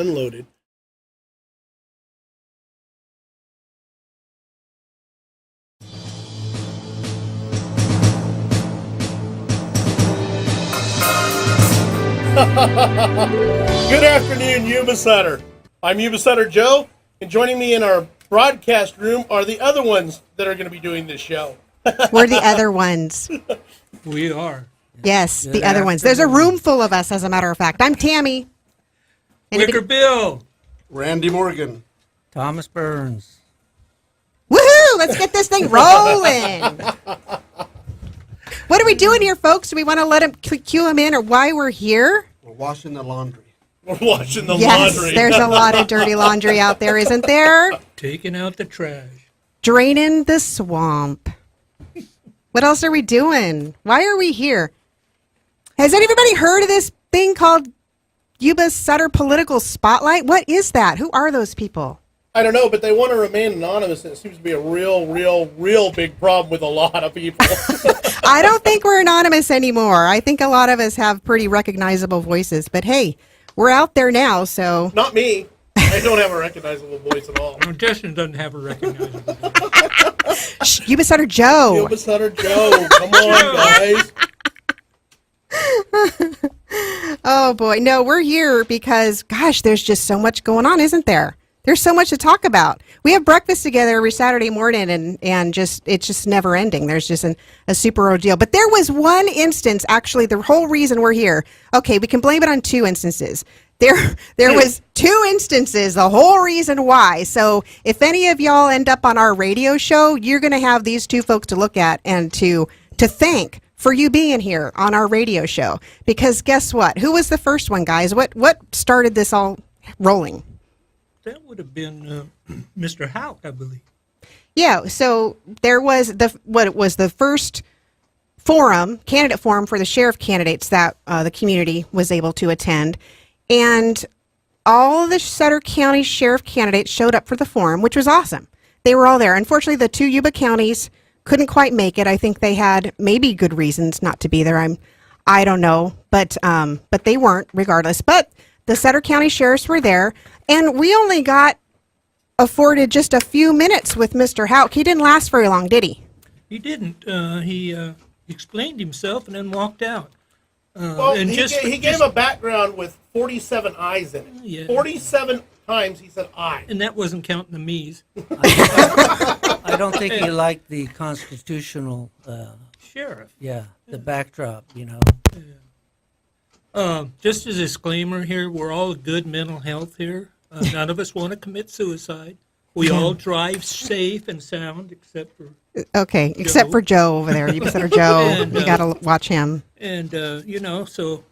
Unloaded. Good afternoon, Yuba Sutter. I'm Yuba Sutter Joe, and joining me in our broadcast room are the other ones that are going to be doing this show. We're the other ones. We are. Yes, Good the other ones. There's a afternoon. room full of us, as a matter of fact. I'm Tammy. Wicker Bill. Randy Morgan. Thomas Burns. Woohoo! Let's get this thing rolling. What are we doing here, folks? Do we want to let him cue him in, or why we're here? We're washing the laundry. We're washing the Yes, laundry. there's a lot of dirty laundry out there, isn't there? Taking out the trash. Draining the swamp. What else are we doing? Why are we here? Has anybody heard of this thing called Yuba Sutter Political Spotlight? What is that? Who are those people? I don't know, but they want to remain anonymous, and it seems to be a real big problem with a lot of people. I don't think we're anonymous anymore. I think a lot of us have pretty recognizable voices. But hey, we're out there now, so... Not me. I don't have a recognizable voice at all. No, Justin doesn't have a recognizable voice. Shh, Yuba Sutter Joe. Yuba Sutter Joe. Come on, guys. Oh, boy. No, we're here because, gosh, there's just so much going on, isn't there? There's so much to talk about. We have breakfast together every Saturday morning, and just it's just never ending. There's just a super ordeal. But there was one instance, actually, the whole reason we're here. Okay, we can blame it on two instances. There was two instances, the whole reason why. So if any of y'all end up on our radio show, you're going to have these two folks to look at and to thank for you being here on our radio show. Because guess what? Who was the first one, guys? What started this all rolling? That would have been Mr. Houck, I believe. Yeah, so there was the first candidate forum for the sheriff candidates that the community was able to attend. And all the Sutter County sheriff candidates showed up for the forum, which was awesome. They were all there. Unfortunately, the two Yuba counties couldn't quite make it. I think they had maybe good reasons not to be there. I don't know, but they weren't regardless. But the Sutter County sheriffs were there, and we only got afforded just a few minutes with Mr. Houck. He didn't last very long, did he? He didn't. He explained himself and then walked out. Well, and he gave a background with 47 I's in it. Yeah. 47 times he said I. And that wasn't counting the me's. I don't think he liked the constitutional, Sheriff. the backdrop, you know. Just as a disclaimer here, we're all good mental health here. None of us want to commit suicide. We all drive safe and sound, except for Okay, except for Joe over there. Yuba Sutter Joe. And, You got to watch him. And, so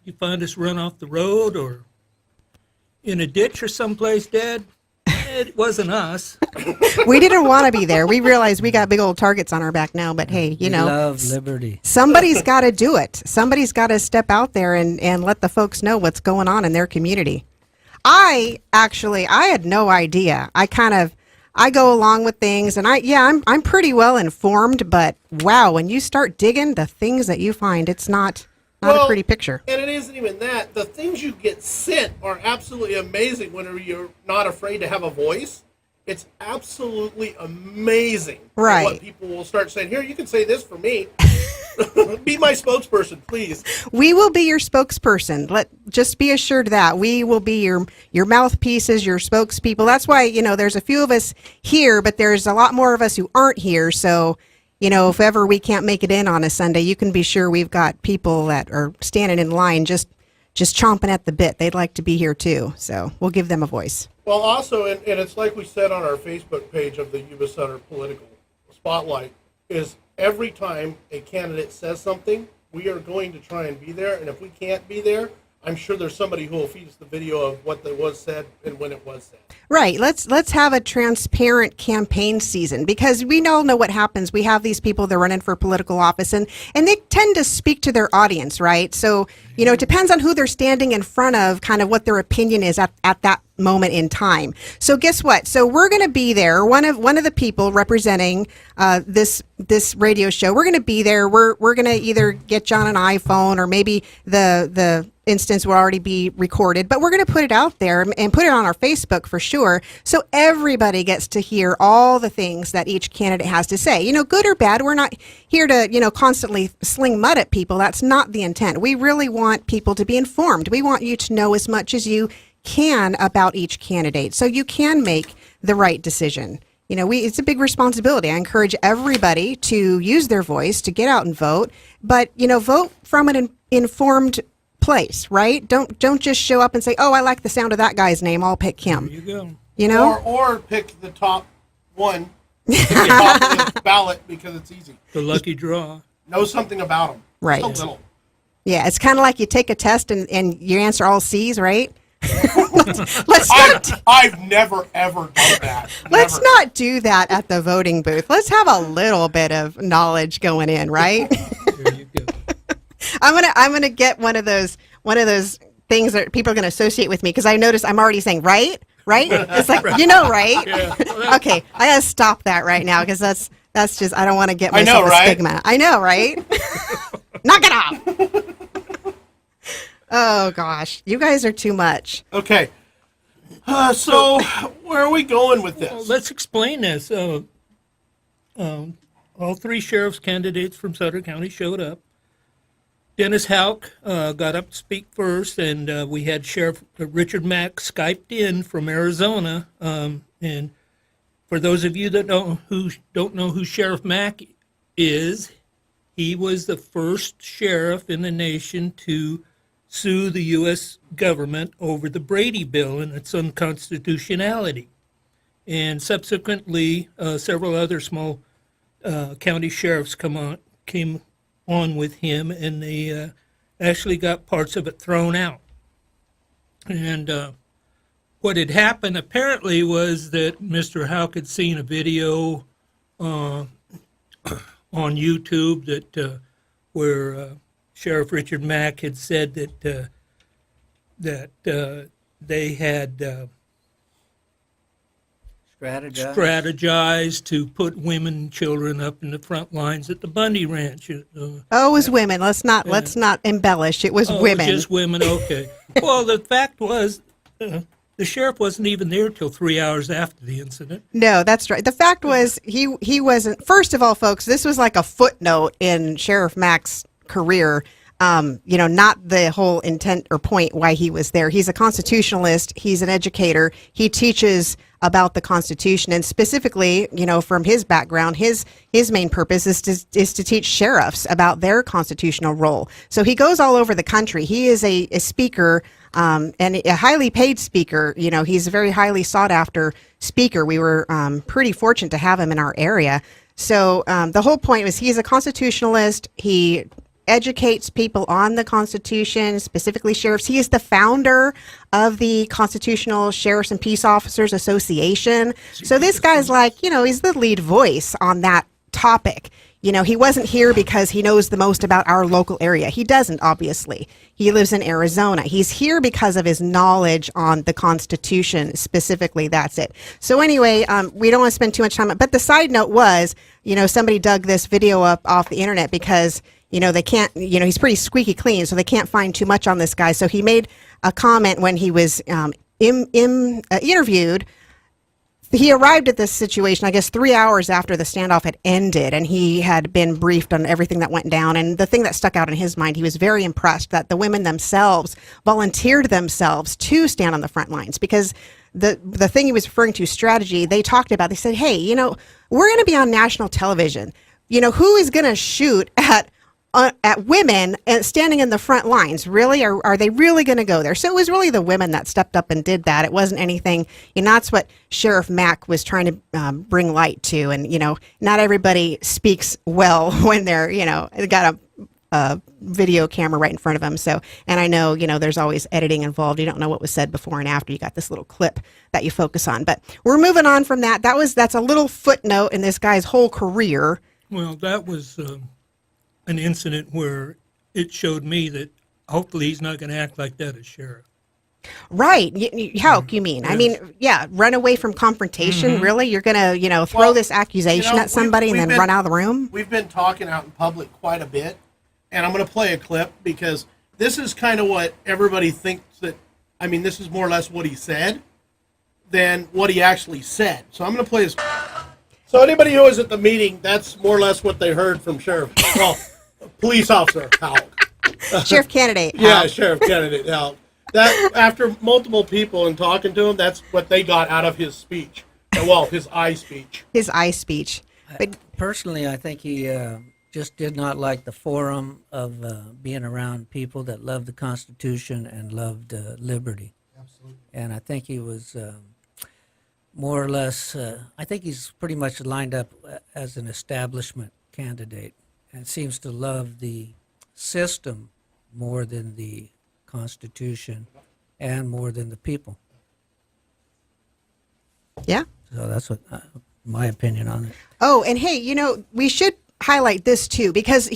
you find us run off the road or in a ditch or someplace dead, it wasn't us. We didn't want to be there. We realized we got big old targets on our back now, but hey, We love liberty. somebody's got to do it. Somebody's got to step out there and let the folks know what's going on in their community. I had no idea. I go along with things, and I'm pretty well informed, but wow, when you start digging the things that you find, it's not a pretty picture. And it isn't even that. The things you get sent are absolutely amazing whenever you're not afraid to have a voice. It's absolutely amazing. Right. What people will start saying, here, you can say this for me. Be my spokesperson, please. We will be your spokesperson. Just be assured that we will be your mouthpieces, your spokespeople. That's why, there's a few of us here, but there's a lot more of us who aren't here. So, if ever we can't make it in on a Sunday, you can be sure we've got people that are standing in line just chomping at the bit. They'd like to be here too. So we'll give them a voice. Well, also, and it's like we said on our Facebook page of the Yuba Sutter Political Spotlight, is every time a candidate says something, we are going to try and be there. And if we can't be there, I'm sure there's somebody who will feed us the video of what was said and when it was said. Right. Let's have a transparent campaign season, because we all know what happens. We have these people that are running for political office, and they tend to speak to their audience, right? So, it depends on who they're standing in front of, kind of what their opinion is at that moment in time. So guess what? So we're going to be there. One of the people representing this radio show. We're going to be there. We're going to either get John an iPhone, or maybe the instance will already be recorded, but we're going to put it out there and put it on our Facebook for sure, so everybody gets to hear all the things that each candidate has to say. You know, good or bad. We're not here to, you know, constantly sling mud at people. That's not the intent. We really want people to be informed. We want you to know as much as you can about each candidate, so you can make the right decision. You know, it's a big responsibility. I encourage everybody to use their voice, to get out and vote, but, you know, vote from an informed place, right? Don't just show up and say, "Oh, I like the sound of that guy's name, I'll pick him." There you go. You know, or pick the top one, pick the top of the ballot because it's easy. The lucky draw. Know something about them, Right. Just a little. yeah, it's kind of like you take a test and you answer all C's, right? let's not I've never ever done that. let's Never. not do that at the voting booth. Let's have a little bit of knowledge going in, right? There you go. I'm gonna get one of those things that people are gonna associate with me, because I notice I'm already saying right. It's like, you know, right? Yeah. Okay, I gotta stop that right now, because that's just, I don't want to get I myself know, a right? stigma. I know, right? Knock it off. Oh gosh, you guys are too much. Okay. So where are we going with this? Well, let's explain this. All three sheriff's candidates from Sutter County showed up. Dennis Houck got up to speak first, and we had Sheriff Richard Mack Skyped in from Arizona. And for those of you that don't know who Sheriff Mack is, he was the first sheriff in the nation to sue the U.S. government over the Brady Bill and its unconstitutionality. And subsequently, several other small county sheriffs came on with him, and they actually got parts of it thrown out. And what had happened apparently was that Mr. Houck had seen a video on YouTube that where Sheriff Richard Mack had said that they had strategized to put women and children up in the front lines at the Bundy Ranch. Oh, it was women. Let's not embellish. It was women. Just women. Okay. Well, the fact was, the sheriff wasn't even there till 3 hours after the incident. No, that's right. The fact was he wasn't. First of all, folks, this was like a footnote in Sheriff Mack's career. You know, not the whole intent or point why he was there. He's a constitutionalist. He's an educator. He teaches about the Constitution, and specifically, you know, from his background, his main purpose is to teach sheriffs about their constitutional role. So he goes all over the country. He is a speaker, and a highly paid speaker. You know, he's a very highly sought after speaker. We were pretty fortunate to have him in our area. So the whole point was he's a constitutionalist. He educates people on the Constitution, specifically sheriffs. He is the founder of the Constitutional Sheriffs and Peace Officers Association. So this guy's like, you know, he's the lead voice on that topic. You know, he wasn't here because he knows the most about our local area. He doesn't, obviously. He lives in Arizona. He's here because of his knowledge on the Constitution specifically. That's it. So anyway, we don't want to spend too much time. But the side note was, you know, somebody dug this video up off the internet because, you know, they can't, you know, he's pretty squeaky clean, so they can't find too much on this guy. So he made a comment when he was interviewed. He arrived at this situation, I guess, 3 hours after the standoff had ended, and he had been briefed on everything that went down. And the thing that stuck out in his mind, he was very impressed that the women themselves volunteered themselves to stand on the front lines, because the thing he was referring to, strategy, they talked about, they said, hey, you know, we're going to be on national television. You know, who is going to shoot at women standing in the front lines? Really? Are they really going to go there? So it was really the women that stepped up and did that. It wasn't anything, you know, that's what Sheriff Mack was trying to bring light to. And, you know, not everybody speaks well when they're, you know, they got a video camera right in front of them. So, and I know, you know, there's always editing involved. You don't know what was said before and after. You got this little clip that you focus on. But we're moving on from that. That's a little footnote in this guy's whole career. Well, that was an incident where it showed me that hopefully he's not going to act like that as sheriff. Right. How you mean? I mean, yeah, run away from confrontation. Really? You're going to, throw Well, this accusation at somebody we've and then been- run out of the room? We've been talking out in public quite a bit, and I'm going to play a clip because this is kind of what everybody thinks that. I mean, this is more or less what he said than what he actually said. So I'm going to play this. So anybody who was at the meeting, that's more or less what they heard from police officer Houck. Sheriff candidate. Yeah, Hal. sheriff candidate Houck. That after multiple people and talking to him, that's what they got out of his speech. Well, his eye speech. His eye speech. But Personally, I think he just did not like the forum of being around people that loved the Constitution and loved liberty. Absolutely. And I think he was more or less, I think he's pretty much lined up as an establishment candidate and seems to love the system more than the Constitution and more than the people. yeah. So that's what my opinion on it. Oh, and hey, we should highlight this too, because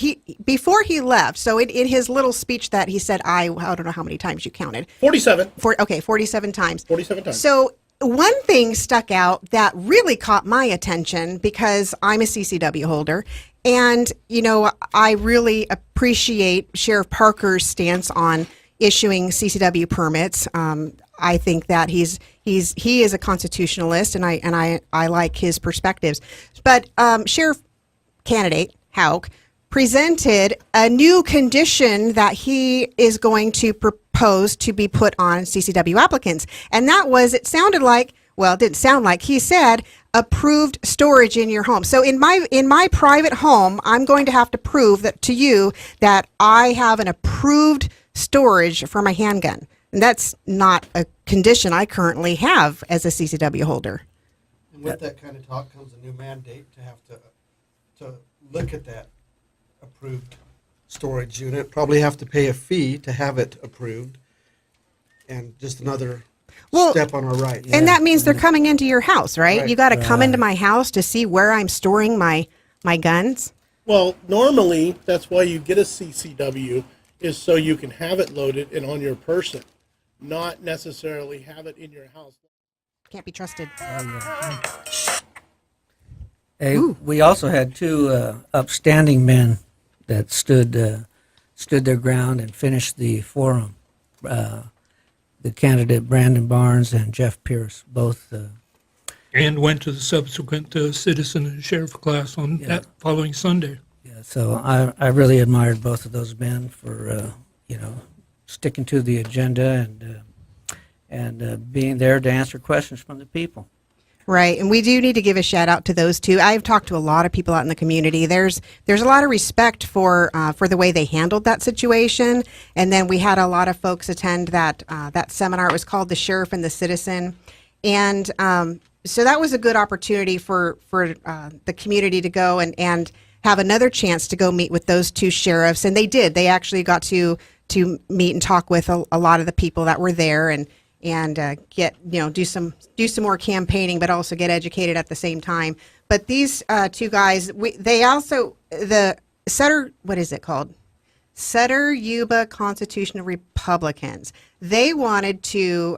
before he left, so in his little speech that he said, I don't know how many times you counted. 47. 47 times. 47 times. So one thing stuck out that really caught my attention because I'm a CCW holder. And, I really appreciate Sheriff Parker's stance on issuing CCW permits. I think that he is a constitutionalist, and I like his perspectives. But Sheriff candidate Houck presented a new condition that he is going to propose to be put on CCW applicants, and that was, it didn't sound like, he said approved storage in your home. So in my private home, I'm going to have to prove that to you that I have an approved storage for my handgun. And that's not a condition I currently have as a CCW holder. And with that kind of talk comes a new mandate to have to look at that approved storage unit. Probably have to pay a fee to have it approved, and just another step on our right. And that means they're coming into your house, right? Right. You got to come into my house to see where I'm storing my guns. Well, normally that's why you get a CCW, is so you can have it loaded and on your person, not necessarily have it in your house. Can't be trusted. Hey, we also had two upstanding men that stood their ground and finished the forum. The candidate Brandon Barnes and Jeff Pierce, both. And went to the subsequent citizen and sheriff class on that following Sunday. Yeah, so I really admired both of those men for sticking to the agenda and being there to answer questions from the people. Right, and we do need to give a shout out to those two. I've talked to a lot of people out in the community. There's a lot of respect for the way they handled that situation, and then we had a lot of folks attend that seminar. It was called "The Sheriff and the Citizen," and so that was a good opportunity for the community to go and have another chance to go meet with those two sheriffs, and they did. They actually got to meet and talk with a lot of the people that were there and get do some more campaigning, but also get educated at the same time. But these two guys, they also, the Sutter, what is it called? Sutter Yuba Constitutional Republicans. They wanted to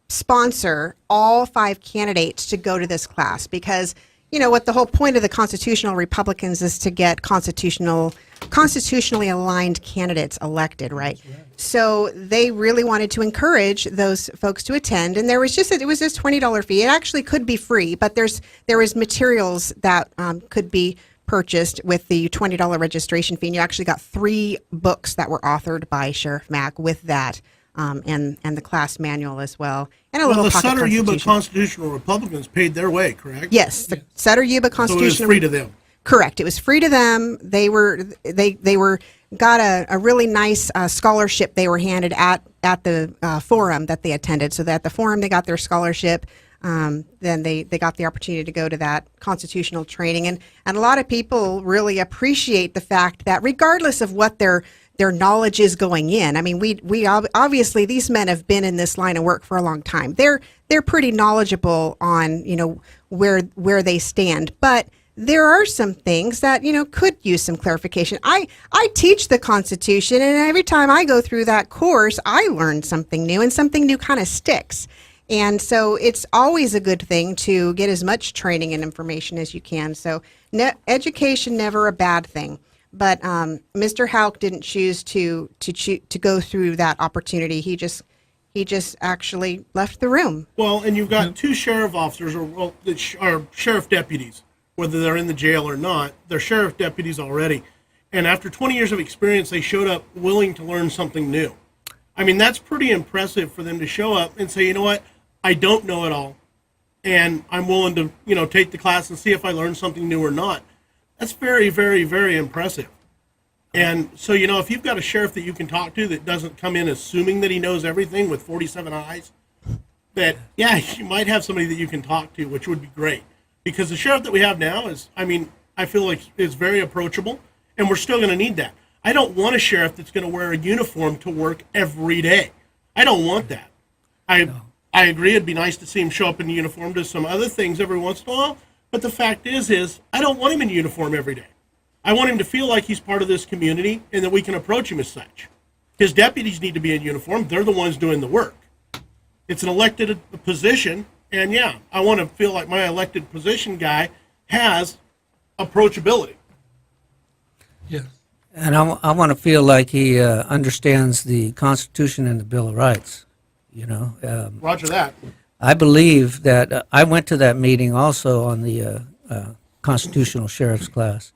sponsor all 5 candidates to go to this class because what the whole point of the Constitutional Republicans is to get constitutionally aligned candidates elected, right? So they really wanted to encourage those folks to attend, and it was just $20 fee. It actually could be free, but there was materials that could be purchased with the $20 registration fee. And you actually got 3 books that were authored by Sheriff Mack with that, and the class manual as well, and a little The pocket Sutter Yuba constitution. Constitutional Republicans paid their way, correct? Yes, the Sutter Yuba So it was Constitutional. free to them. Correct. It was free to them. They got a really nice scholarship they were handed at the forum that they attended. So that at the forum they got their scholarship. Then they got the opportunity to go to that constitutional training, and a lot of people really appreciate the fact that regardless of what their knowledge is going in. I mean, we obviously, these men have been in this line of work for a long time. They're pretty knowledgeable on where they stand, but there are some things that, could use some clarification. I teach the Constitution, and every time I go through that course, I learn something new, and something new kind of sticks. And so it's always a good thing to get as much training and information as you can. So education, never a bad thing. But Mr. Hauk didn't choose to go through that opportunity. He just actually left the room. Well, and you've got two sheriff officers, or sheriff deputies, whether they're in the jail or not. They're sheriff deputies already. And after 20 years of experience, they showed up willing to learn something new. I mean, that's pretty impressive for them to show up and say, you know what, I don't know it all, and I'm willing to, take the class and see if I learn something new or not. That's very, very, very impressive. And so, if you've got a sheriff that you can talk to that doesn't come in assuming that he knows everything with 47 eyes, that, yeah, you might have somebody that you can talk to, which would be great. Because the sheriff that we have now is, I feel like is very approachable, and we're still going to need that. I don't want a sheriff that's going to wear a uniform to work every day. I don't want that. I agree it'd be nice to see him show up in uniform to some other things every once in a while, but the fact is I don't want him in uniform every day. I want him to feel like he's part of this community and that we can approach him as such. His deputies need to be in uniform. They're the ones doing the work. It's an elected position, and yeah, I want to feel like my elected position guy has approachability. Yes. And I want to feel like he understands the Constitution and the Bill of Rights. Roger that. I believe that I went to that meeting also on the constitutional sheriff's class,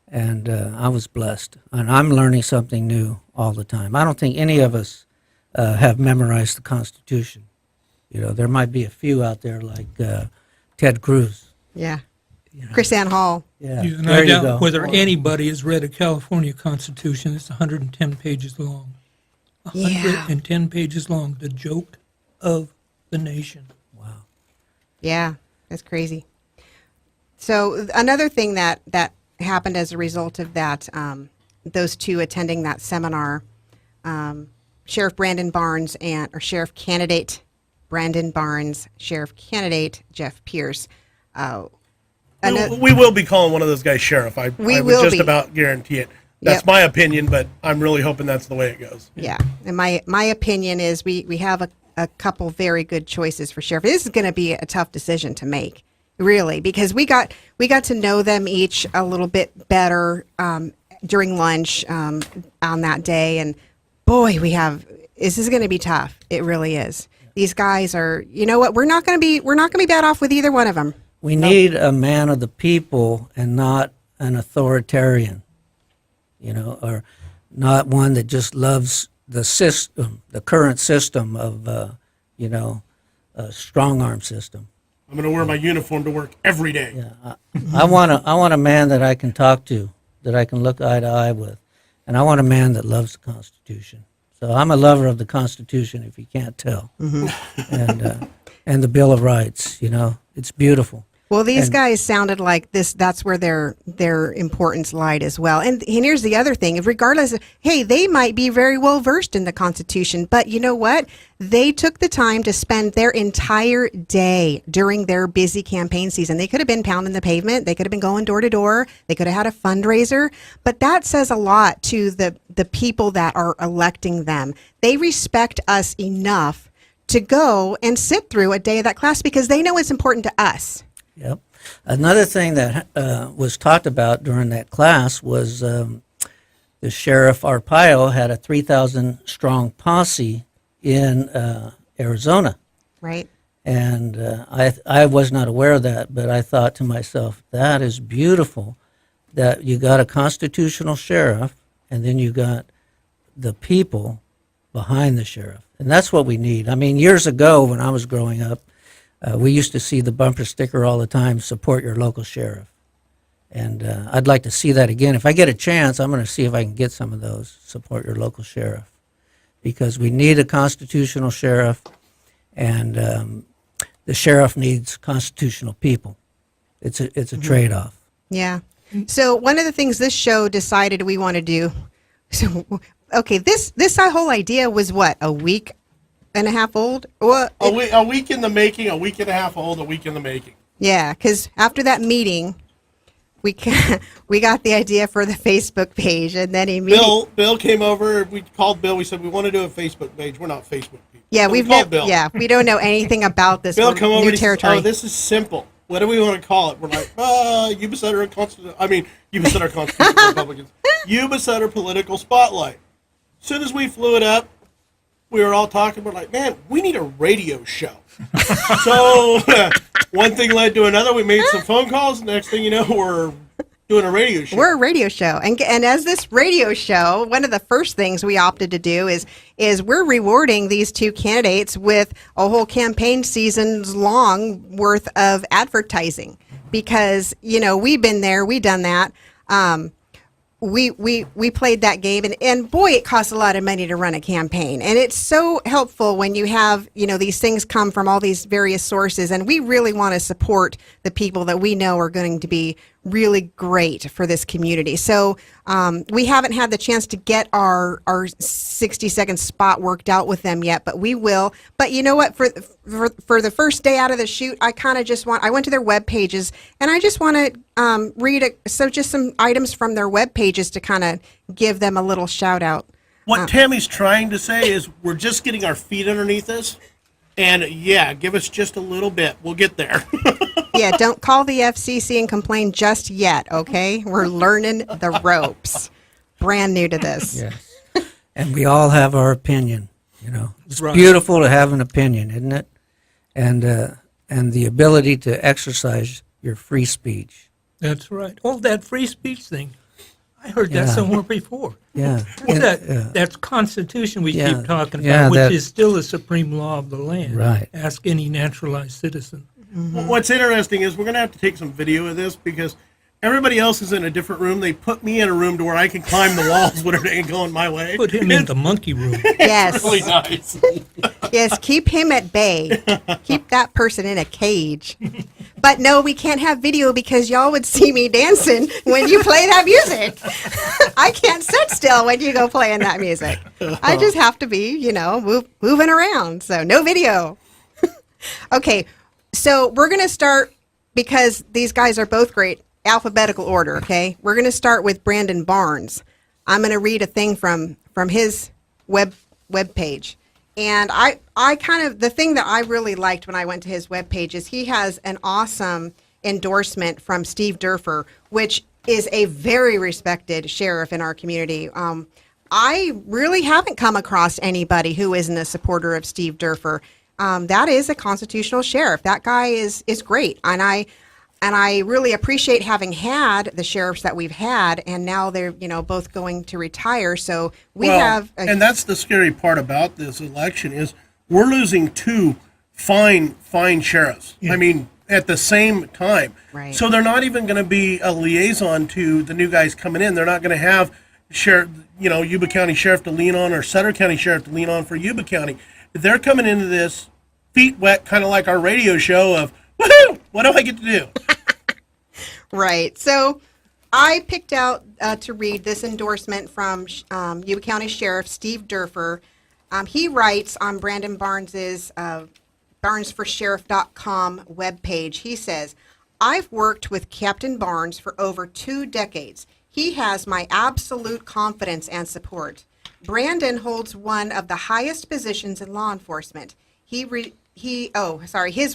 and I was blessed. And I'm learning something new all the time. I don't think any of us have memorized the Constitution. There might be a few out there like Ted Cruz. Yeah. Chris Ann Hall. Yeah, And there I you doubt go. whether anybody has read a California Constitution. It's 110 pages long. Yeah. 110 pages long. The joke of the nation. Wow. Yeah, that's crazy. So another thing that happened as a result of that, those two attending that seminar, Sheriff Brandon Barnes or Sheriff Candidate Brandon Barnes, Sheriff Candidate Jeff Pierce. We will be calling one of those guys sheriff. I would just about guarantee it. That's my opinion, but I'm really hoping that's the way it goes. Yeah, and my opinion is we have a couple very good choices for sheriff. This is going to be a tough decision to make, really, because we got to know them each a little bit better during lunch on that day, and boy, this is going to be tough. It really is. These guys are, we're not going to be bad off with either one of them. We need a man of the people and not an authoritarian, or not one that just loves the system, the current system of, a strong arm system. I'm going to wear my uniform to work every day. Yeah, I want a man that I can talk to, that I can look eye to eye with, and I want a man that loves the Constitution. So I'm a lover of the Constitution, if you can't tell, and the Bill of Rights. It's beautiful. Well, these guys sounded like this. That's where their importance lied as well. And here's the other thing: regardless of, hey, they might be very well versed in the Constitution, but you know what? They took the time to spend their entire day during their busy campaign season. They could have been pounding the pavement. They could have been going door to door. They could have had a fundraiser. But that says a lot to the people that are electing them. They respect us enough to go and sit through a day of that class because they know it's important to us. Yep. Another thing that was talked about during that class was the Sheriff Arpaio had a 3,000 strong posse in Arizona. Right. And I was not aware of that, but I thought to myself, that is beautiful that you got a constitutional sheriff and then you got the people behind the sheriff. And that's what we need. I mean, years ago when I was growing up, we used to see the bumper sticker all the time, support your local sheriff. And I'd like to see that again. If I get a chance, I'm going to see if I can get some of those, support your local sheriff. Because we need a constitutional sheriff, and the sheriff needs constitutional people. It's a trade-off. Yeah. So one of the things this show decided we want to do, so, okay, this whole idea was what, a week and a half old? Well, a week in the making, a week and a half old, a week in the making. Yeah, because after that meeting, we got the idea for the Facebook page, and then immediately Bill came over. We called Bill. We said we want to do a Facebook page. We're not Facebook people. yeah So we we've called never Bill. we don't know anything about this. Bill We're come over new and he says, territory. "Oh, this is simple. What do we want to call it?" We're like, Yuba Sutter Constitution. I mean, Yuba Sutter Constitution Republicans. Yuba Sutter Political Spotlight. As soon as we flew it up, we were all talking. We're like, man, we need a radio show. So one thing led to another. We made some phone calls. Next thing you know, we're doing a radio show. We're a radio show, and as this radio show, one of the first things we opted to do is we're rewarding these two candidates with a whole campaign season's long worth of advertising, because we've been there, we've done that. We played that game, and boy, it costs a lot of money to run a campaign, and it's so helpful when you have these things come from all these various sources, and we really want to support the people that we know are going to be really great for this community. So we haven't had the chance to get our 60-second spot worked out with them yet, but we will. But you know what? For the first day out of the shoot, I went to their web pages, and I just want to read just some items from their web pages to kind of give them a little shout out. What Tammy's trying to say is we're just getting our feet underneath us, and yeah, give us just a little bit. We'll get there. Yeah, don't call the FCC and complain just yet, okay? We're learning the ropes. Brand new to this. Yes. And we all have our opinion, It's Right. beautiful to have an opinion, isn't it? And the ability to exercise your free speech. That's right. Oh, that free speech thing. I heard Yeah. that somewhere before. Yeah. That's Constitution we Yeah. keep talking Yeah, about, which that- is still the supreme law of the land. Right. Ask any naturalized citizen. What's interesting is we're going to have to take some video of this because everybody else is in a different room. They put me in a room to where I can climb the walls when it ain't going my way. Put him in the monkey room. Yes. Really nice. Yes, keep him at bay. Keep that person in a cage. But no, we can't have video because y'all would see me dancing when you play that music. I can't sit still when you go playing that music. I just have to be, moving around. So no video. Okay, so we're going to start, because these guys are both great, alphabetical order, okay? We're going to start with Brandon Barnes. I'm going to read a thing from his web page. And I kind of, the thing that I really liked when I went to his web page is he has an awesome endorsement from Steve Durfer, which is a very respected sheriff in our community. I really haven't come across anybody who isn't a supporter of Steve Durfer. That is a constitutional sheriff. That guy is great. And I really appreciate having had the sheriffs that we've had, and now they're both going to retire. So we have, and that's the scary part about this election is we're losing two fine sheriffs. I mean, at the same time. Right. So they're not even going to be a liaison to the new guys coming in. They're not going to have Yuba County Sheriff to lean on or Sutter County Sheriff to lean on for Yuba County. They're coming into this feet wet, kind of like our radio show of, woohoo, what do I get to do? right. So I picked out to read this endorsement from Yuba County Sheriff Steve Durfer. He writes on Brandon Barnes's BarnesForSheriff.com webpage. He says, "I've worked with Captain Barnes for over 2 decades. He has my absolute confidence and support. Brandon holds one of the highest positions in law enforcement. His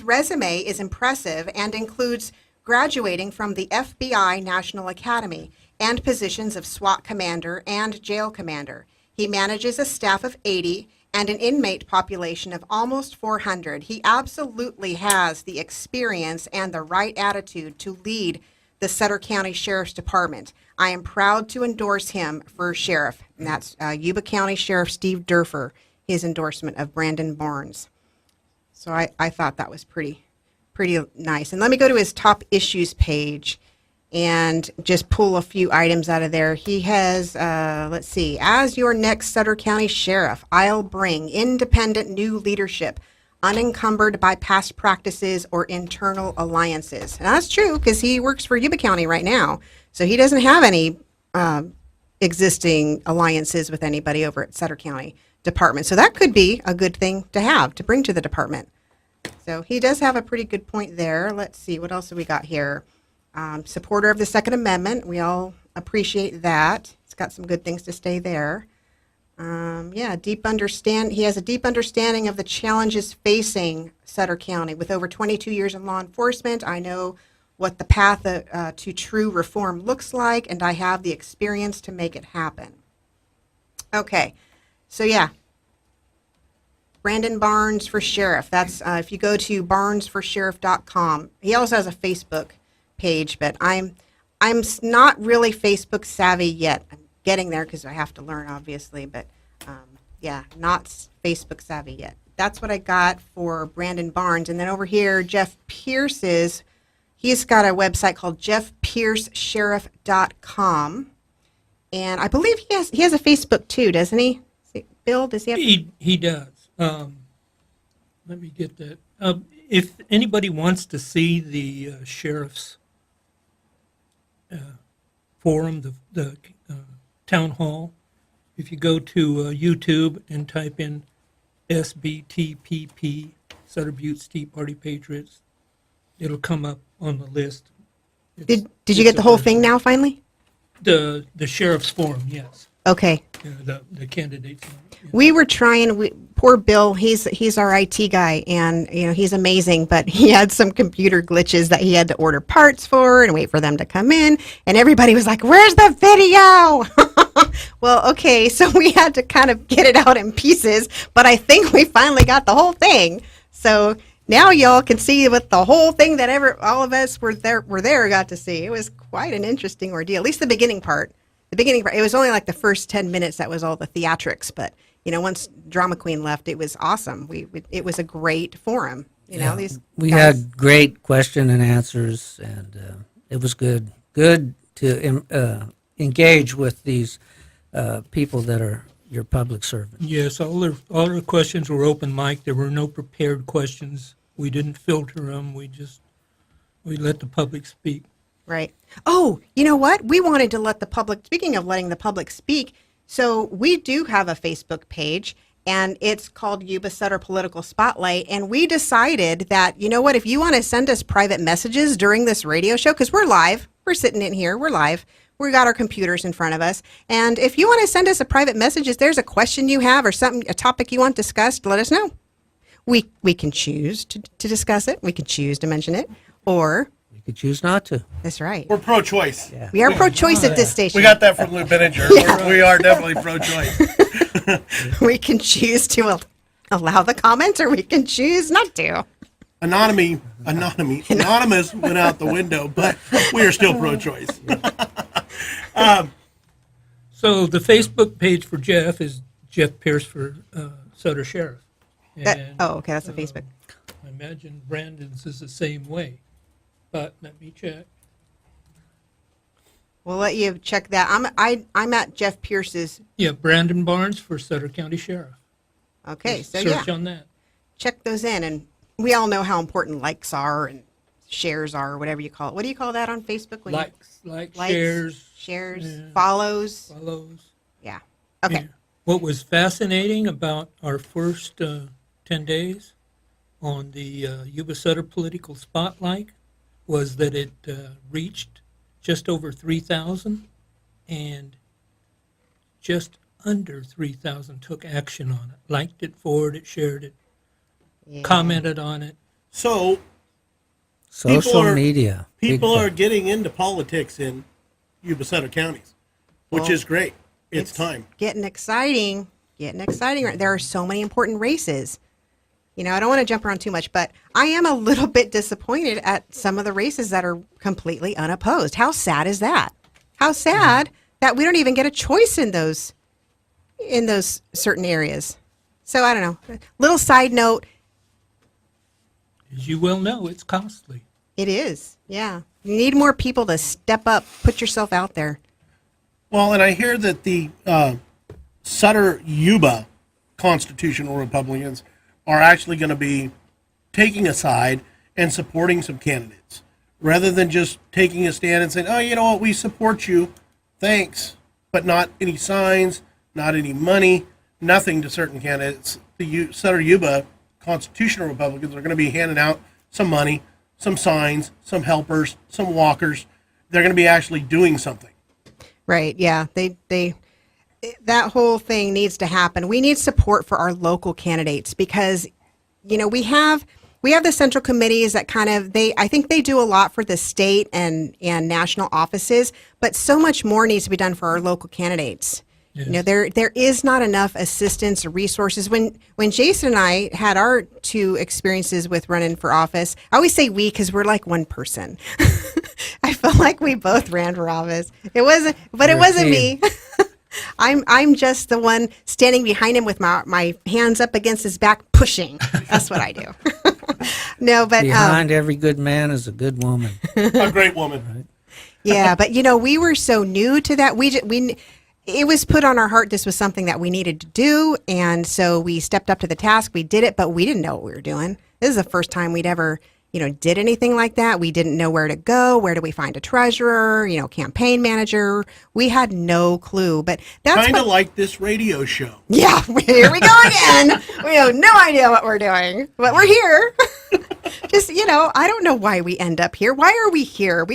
resume is impressive and includes graduating from the FBI National Academy and positions of SWAT commander and jail commander. He manages a staff of 80 and an inmate population of almost 400. He absolutely has the experience and the right attitude to lead the Sutter County Sheriff's Department. I am proud to endorse him for sheriff." And that's Yuba County Sheriff Steve Durfer, his endorsement of Brandon Barnes. So I thought that was pretty nice. And let me go to his top issues page and just pull a few items out of there. He has, let's see, "As your next Sutter County Sheriff, I'll bring independent new leadership, unencumbered by past practices or internal alliances." And that's true because he works for Yuba County right now. So he doesn't have any existing alliances with anybody over at Sutter County Department. So that could be a good thing to have, to bring to the department. So he does have a pretty good point there. Let's see, what else have we got here? Supporter of the Second Amendment. We all appreciate that. It's got some good things to say there. Yeah, he has a deep understanding of the challenges facing Sutter County. With over 22 years in law enforcement, I know what the path to true reform looks like, and I have the experience to make it happen. Okay, so yeah, Brandon Barnes for sheriff. That's if you go to barnesforsheriff.com. He also has a Facebook page, but I'm not really Facebook savvy yet. I'm getting there because I have to learn, obviously, but yeah, not Facebook savvy yet. That's what I got for Brandon Barnes. And then over here, Jeff Pierce's, he's got a website called jeffpiercesheriff.com. And I believe he has a Facebook too, doesn't he? Bill, does he have? He does. Let me get that. If anybody wants to see the sheriff's forum, the town hall, if you go to YouTube and type in SBTPP, Sutter Buttes Tea Party Patriots, it'll come up on the list. Did you get the whole thing now, finally? The sheriff's forum, yes. Okay. The candidates. Yeah. We were trying. Poor Bill. He's our IT guy, and he's amazing. But he had some computer glitches that he had to order parts for and wait for them to come in. And everybody was like, "Where's the video?" Well, okay, so we had to kind of get it out in pieces. But I think we finally got the whole thing. So now y'all can see what the whole thing that all of us were there got to see. It was quite an interesting ordeal. At least the beginning part. It was only like the first 10 minutes that was all the theatrics, but once Drama Queen left, it was awesome. It was a great forum. We had great question and answers, and it was good to engage with these people that are your public servants. Yes, all their questions were open mic. There were no prepared questions. We didn't filter them. We let the public speak. Right. Oh, you know what? We wanted to let the public, speaking of letting the public speak, so we do have a Facebook page, and it's called Yuba Sutter Political Spotlight, and we decided that, you know what, if you want to send us private messages during this radio show, because we're live, we're sitting in here, we're live, we got our computers in front of us, and if you want to send us a private message, if there's a question you have or something, a topic you want discussed, let us know. We can choose to discuss it, we can choose to mention it, or... You could choose not to. That's right. We're pro-choice. Yeah. We are pro-choice at this station. We got that from Lou Benninger. We are definitely pro-choice. We can choose to allow the comments, or we can choose not to. Anonymous went out the window, but we are still pro-choice. So the Facebook page for Jeff is Jeff Pierce for Sutter Sheriff. Okay, that's a Facebook. I imagine Brandon's is the same way, but let me check. We'll let you check that. I'm at Jeff Pierce's. Yeah, Brandon Barnes for Sutter County Sheriff. Okay, Just so search yeah, on that. check those in, and we all know how important likes are and shares are, or whatever you call it. What do you call that on Facebook? When Likes, shares, yeah, follows. Yeah. Okay. Yeah. What was fascinating about our first 10 days on the Yuba Sutter Political Spotlight was that it reached just over 3,000, and just under 3,000 took action on it, liked it, forwarded it, shared it, Yeah. commented on it. So Social media. people Big are time. getting into politics in Yuba Sutter counties, which Well, is great. It's time. Getting exciting. There are so many important races. I don't want to jump around too much, but I am a little bit disappointed at some of the races that are completely unopposed. How sad is that? How sad that we don't even get a choice in those certain areas. So I don't know. Little side note, As you well know, it's costly. it is. Yeah. You need more people to step up, put yourself out there. Well, and I hear that the Sutter Yuba constitutional Republicans are actually going to be taking a side and supporting some candidates rather than just taking a stand and saying, oh, you know what, we support you, thanks, but not any signs, not any money, nothing to certain candidates. The Sutter Yuba constitutional Republicans are going to be handing out some money, some signs, some helpers, some walkers. They're going to be actually doing something. Right. Yeah. That whole thing needs to happen. We need support for our local candidates because, we have the central committees that I think they do a lot for the state and national offices, but so much more needs to be done for our local candidates. Yes. There is not enough assistance or resources. When Jason and I had our two experiences with running for office, I always say we because we're like one person. I felt like we both ran for office. It wasn't me. I'm just the one standing behind him with my hands up against his back, pushing. That's what I do. No, but Behind every good man is a good woman. A great woman. Right. yeah, but we were so new to that. It was put on our heart. This was something that we needed to do, and so we stepped up to the task. We did it, but we didn't know what we were doing. This is the first time we'd ever did anything like that. We didn't know where to go. Where do we find a treasurer? Campaign manager. We had no clue. But that's Kind of like this radio show. Yeah, here we go again. We have no idea what we're doing, but we're here. Just I don't know why we end up here. Why are we here?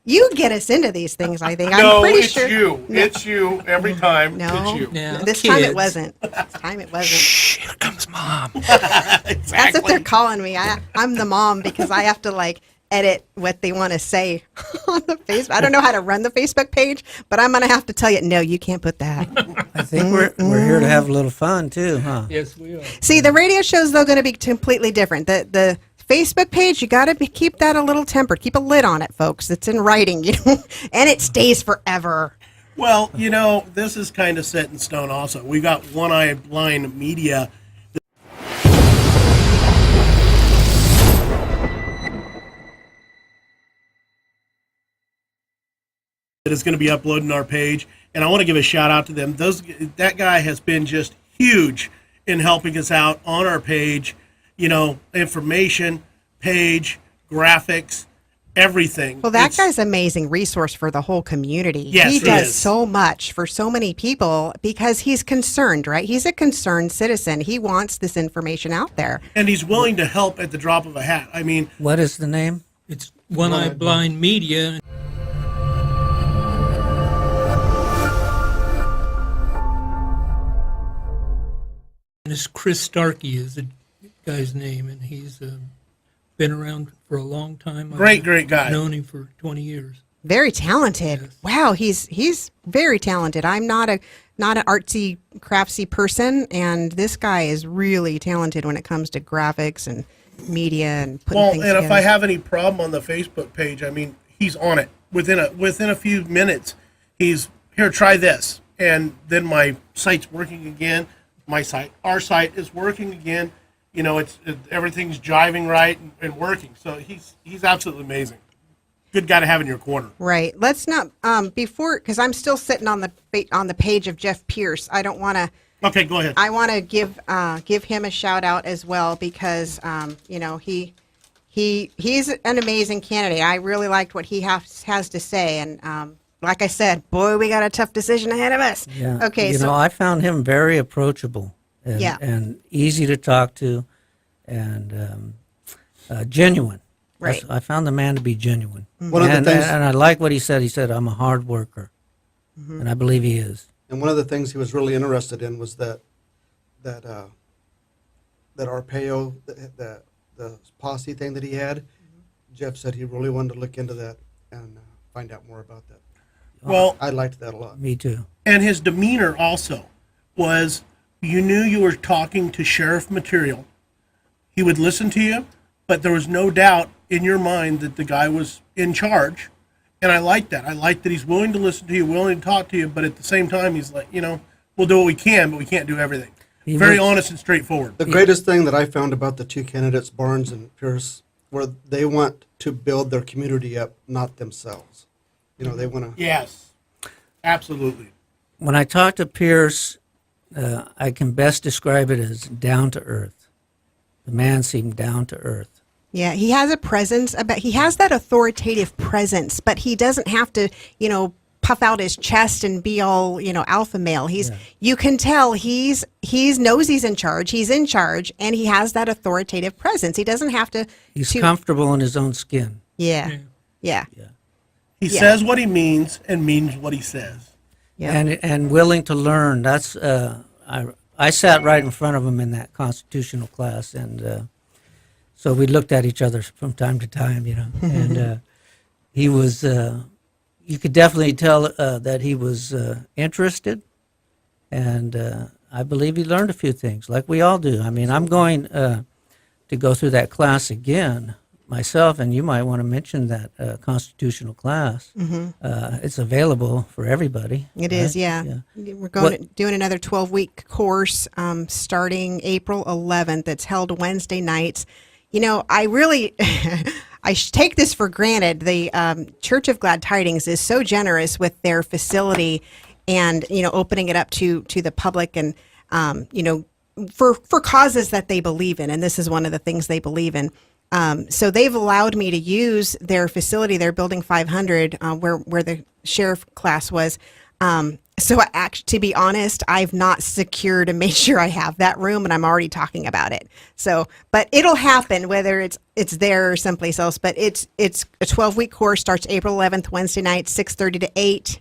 You get us into these things. I think No, I'm pretty it's sure. you. No. It's you every time. No, It's you. Now, this time it kids. wasn't. This time it wasn't. Shh, here comes mom. That's what they're calling me. I'm the mom because I have to edit what they want to say on the Facebook. I don't know how to run the Facebook page, but I'm gonna have to tell you, no, you can't put that. I think we're here to have a little fun too, huh? Yes, we are. See, the radio show's though going to be completely different. The Facebook page, you got to keep that a little tempered. Keep a lid on it, folks. It's in writing, and it stays forever. Well, this is kind of set in stone also. We got One Eye Blind Media. That is going to be uploading our page, and I want to give a shout out to them. That guy has been just huge in helping us out on our page. Information, page, graphics, everything. Well, that guy's an amazing resource for the whole community. Yes, he he does is. so much for so many people because he's concerned, right? He's a concerned citizen. He wants this information out there. And he's willing to help at the drop of a hat. I mean, What is the name? It's One Eye Blind Media. And it's Chris Starkey is the guy's name, and he's been around for a long time. great guy. I've known him for 20 years. Very talented. Yes. Wow, he's very talented. I'm not an artsy, craftsy person, and this guy is really talented when it comes to graphics and media and putting Well, things and if together. I have any problem on the Facebook page, I mean, he's on it within a few minutes. He's here, try this, and then my site's working again. Our site is working again. Everything's jiving right and working. So he's absolutely amazing. Good guy to have in your corner. Right. Let's not before because I'm still sitting on the page of Jeff Pierce. I don't want to. Okay, go ahead. I want to give him a shout out as well because he's an amazing candidate. I really liked what he has to say, and like I said, boy, we got a tough decision ahead of us. Yeah. Okay. I found him very approachable and, Yeah. and easy to talk to and genuine. Right. I found the man to be genuine. One of the and, things- and I like what he said. He said, I'm a hard worker. And I believe he is. And one of the things he was really interested in was that Arpeo, the posse thing that he had. Jeff said he really wanted to look into that and find out more about that. Well, I liked that a lot. Me too. and his demeanor also was, you knew you were talking to sheriff material. He would listen to you, but there was no doubt in your mind that the guy was in charge. And I like that. I like that he's willing to listen to you, willing to talk to you, but at the same time, he's like, we'll do what we can, but we can't do everything. He Very was- honest and straightforward. The greatest thing that I found about the two candidates, Barnes and Pierce, were they want to build their community up, not themselves. They want to. Yes, absolutely. When I talk to Pierce, I can best describe it as down to earth. The man seemed down to earth. Yeah, he has a presence he has that authoritative presence, but he doesn't have to, puff out his chest and be all, alpha male. You can tell he's knows he's in charge. He's in charge, and he has that authoritative presence. He doesn't have to. He's comfortable in his own skin. Yeah. He says what he means and means what he says. Yeah. And willing to learn. That's I sat right in front of him in that constitutional class, and so we looked at each other from time to time, and he was. You could definitely tell that he was interested, and I believe he learned a few things, like we all do. I mean, I'm going to go through that class again myself, and you might want to mention that constitutional class. It's available for everybody. It is, yeah. We're doing another 12-week course starting April 11th. It's held Wednesday nights. I really, I take this for granted. The Church of Glad Tidings is so generous with their facility and, opening it up to the public and, for causes that they believe in. And this is one of the things they believe in. So they've allowed me to use their facility, their Building 500, where the sheriff class was. So to be honest, I've not secured and made sure I have that room, and I'm already talking about it. So, but it'll happen whether it's there or someplace else. But it's a 12-week course, starts April 11th, Wednesday night, 6:30 to 8.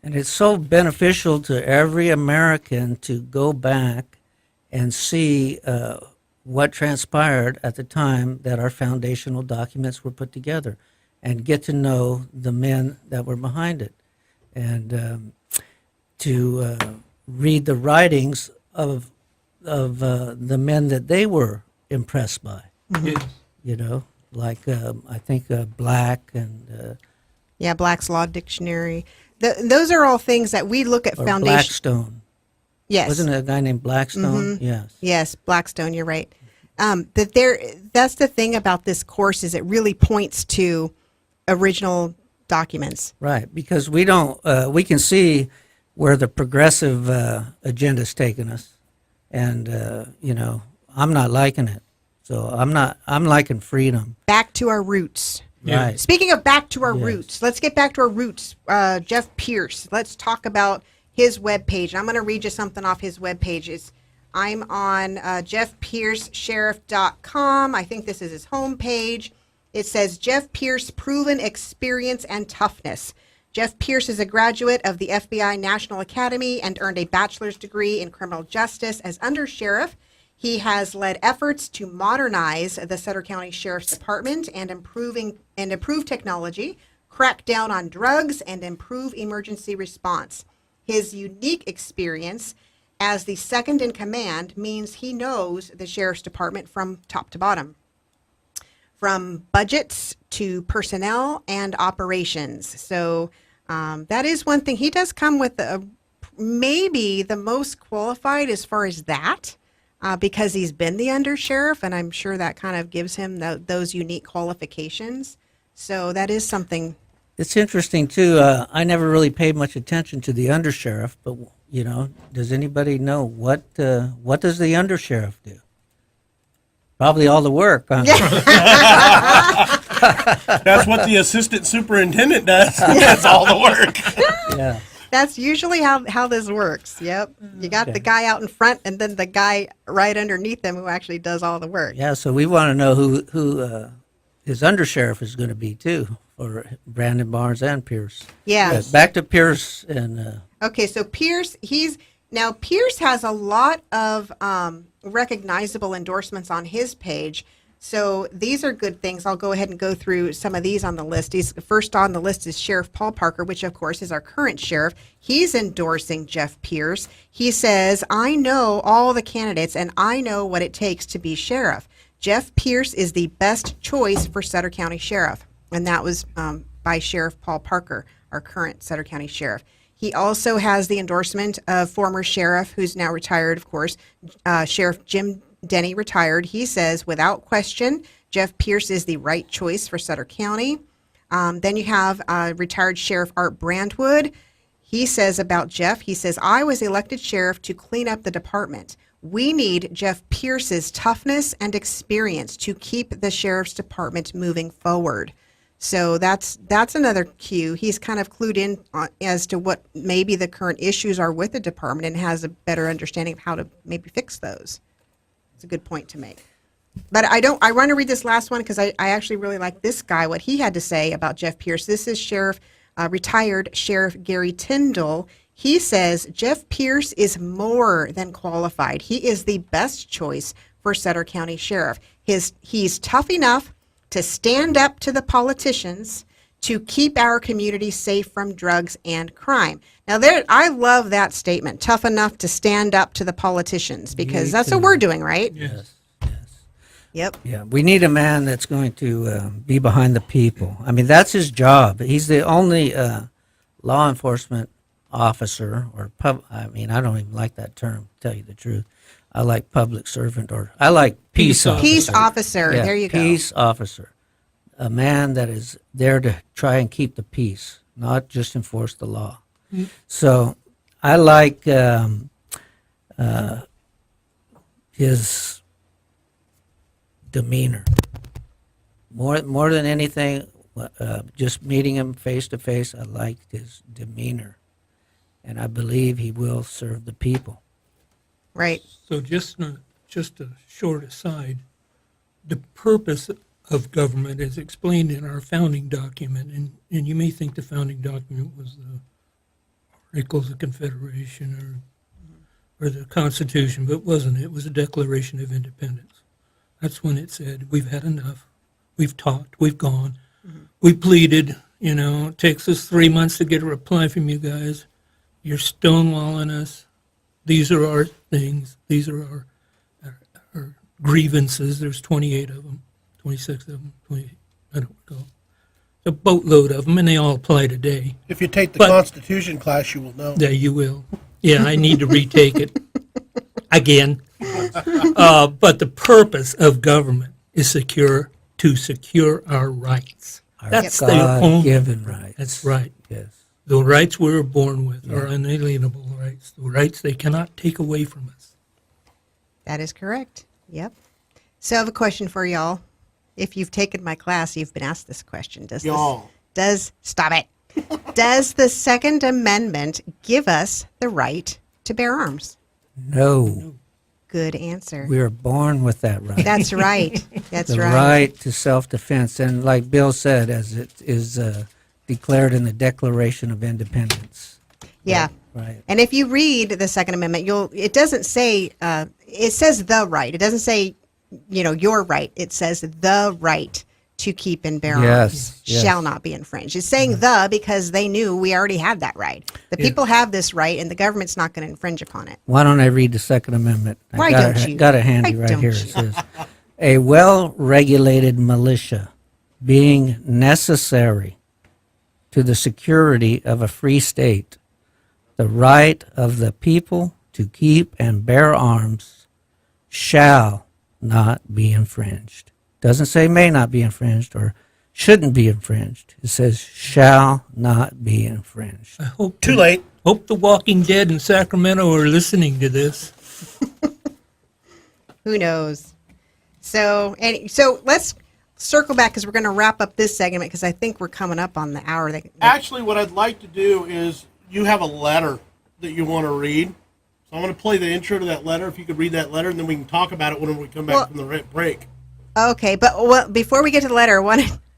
And it's so beneficial to every American to go back and see what transpired at the time that our foundational documents were put together, and get to know the men that were behind it, and to read the writings of the men that they were impressed by. Like I think Black and Black's Law Dictionary. Those are all things that we look at foundation. Blackstone. Yes. Wasn't it a guy named Blackstone? Yes. Yes, Blackstone, you're right. That's the thing about this course, is it really points to original documents. Right, because we can see where the progressive agenda's taken us, and I'm not liking it. So I'm liking freedom. Back to our roots. Right. Speaking of back to our roots, let's get back to our roots. Jeff Pierce, let's talk about his webpage. I'm going to read you something off his webpage. I'm on jeffpiercesheriff.com. I think this is his homepage. It says, Jeff Pierce, proven experience and toughness. Jeff Pierce is a graduate of the FBI National Academy and earned a bachelor's degree in criminal justice as undersheriff. He has led efforts to modernize the Sutter County Sheriff's Department and improve technology, crack down on drugs, and improve emergency response. His unique experience as the second in command means he knows the Sheriff's Department from top to bottom, from budgets to personnel and operations. So that is one thing. He does come with maybe the most qualified as far as that, because he's been the undersheriff, and I'm sure that kind of gives him those unique qualifications. So that is something. It's interesting too. I never really paid much attention to the undersheriff, but does anybody know what does the undersheriff do? Probably all the work. Huh? That's what the assistant superintendent does. That's all the work. Yeah. That's usually how this works. Yep. You got the guy out in front, and then the guy right underneath him who actually does all the work. Yeah. So we want to know who his undersheriff is going to be too, for Brandon Barnes and Pierce. Yeah. Back to Pierce and. Okay, so Pierce, Pierce has a lot of recognizable endorsements on his page. So these are good things. I'll go ahead and go through some of these on the list. First on the list is Sheriff Paul Parker, which of course is our current sheriff. He's endorsing Jeff Pierce. He says, I know all the candidates and I know what it takes to be sheriff. Jeff Pierce is the best choice for Sutter County Sheriff. And that was by Sheriff Paul Parker, our current Sutter County Sheriff. He also has the endorsement of former sheriff, who's now retired, of course, Sheriff Jim Denny, retired. He says, without question, Jeff Pierce is the right choice for Sutter County. Then you have retired Sheriff Art Brandwood. He says about Jeff, he says, I was elected sheriff to clean up the department. We need Jeff Pierce's toughness and experience to keep the sheriff's department moving forward. So that's another cue. He's kind of clued in as to what maybe the current issues are with the department and has a better understanding of how to maybe fix those. It's a good point to make. But I want to read this last one because I actually really like this guy, what he had to say about Jeff Pierce. This is retired Sheriff Gary Tyndall. He says, Jeff Pierce is more than qualified. He is the best choice for Sutter County Sheriff. He's tough enough to stand up to the politicians to keep our community safe from drugs and crime. Now, I love that statement, tough enough to stand up to the politicians, because that's what we're doing, right? Yes. Yep. Yeah, we need a man that's going to be behind the people. I mean, that's his job. He's the only law enforcement officer, or I mean, I don't even like that term, to tell you the truth. I like public servant, or I like peace officer. Peace officer. Yeah, there you go. Peace officer. A man that is there to try and keep the peace, not just enforce the law. Mm-hmm. So I like his demeanor. More than anything, just meeting him face to face, I liked his demeanor. And I believe he will serve the people. Right. So just a short aside, the purpose of government is explained in our founding document, and you may think the founding document was the Articles of Confederation or the Constitution, but it wasn't. It was a Declaration of Independence. That's when it said, we've had enough. We've talked. We've gone. Mm-hmm. We pleaded. It takes us 3 months to get a reply from you guys. You're stonewalling us. These are our things. These are our grievances. There's 28 of them, 26 of them, 28. I don't recall. A boatload of them, and they all apply today. If you take the Constitution class, you will know. Yeah, you will. Yeah, I need to retake it again. But the purpose of government is to secure our rights. That's God-given rights. That's right. Yes. The rights we were born with are unalienable rights. The rights they cannot take away from us. That is correct. Yep. So I have a question for y'all. If you've taken my class, you've been asked this question. Stop it. Does the Second Amendment give us the right to bear arms? No. Good answer. We are born with that right. That's right. That's the right. right to self-defense. And like Bill said, as it is declared in the Declaration of Independence. Yeah. Right. And if you read the Second Amendment, it doesn't say, it says the right. It doesn't say, your right. It says the right to keep and bear arms shall not be infringed. It's saying the because they knew we already had that right. The people have this right, and the government's not going to infringe upon it. Why don't I read the Second Amendment? Why don't you? Got it handy right here. It says, a well-regulated militia being necessary to the security of a free state, the right of the people to keep and bear arms shall not be infringed. Doesn't say may not be infringed or shouldn't be infringed. It says shall not be infringed. I hope Too late. Hope the Walking Dead in Sacramento are listening to this. Who knows? So let's circle back because we're going to wrap up this segment because I think we're coming up on the hour. Actually, what I'd like to do is you have a letter that you want to read. So I'm going to play the intro to that letter. If you could read that letter, and then we can talk about it when we come back from the break. Okay, but before we get to the letter,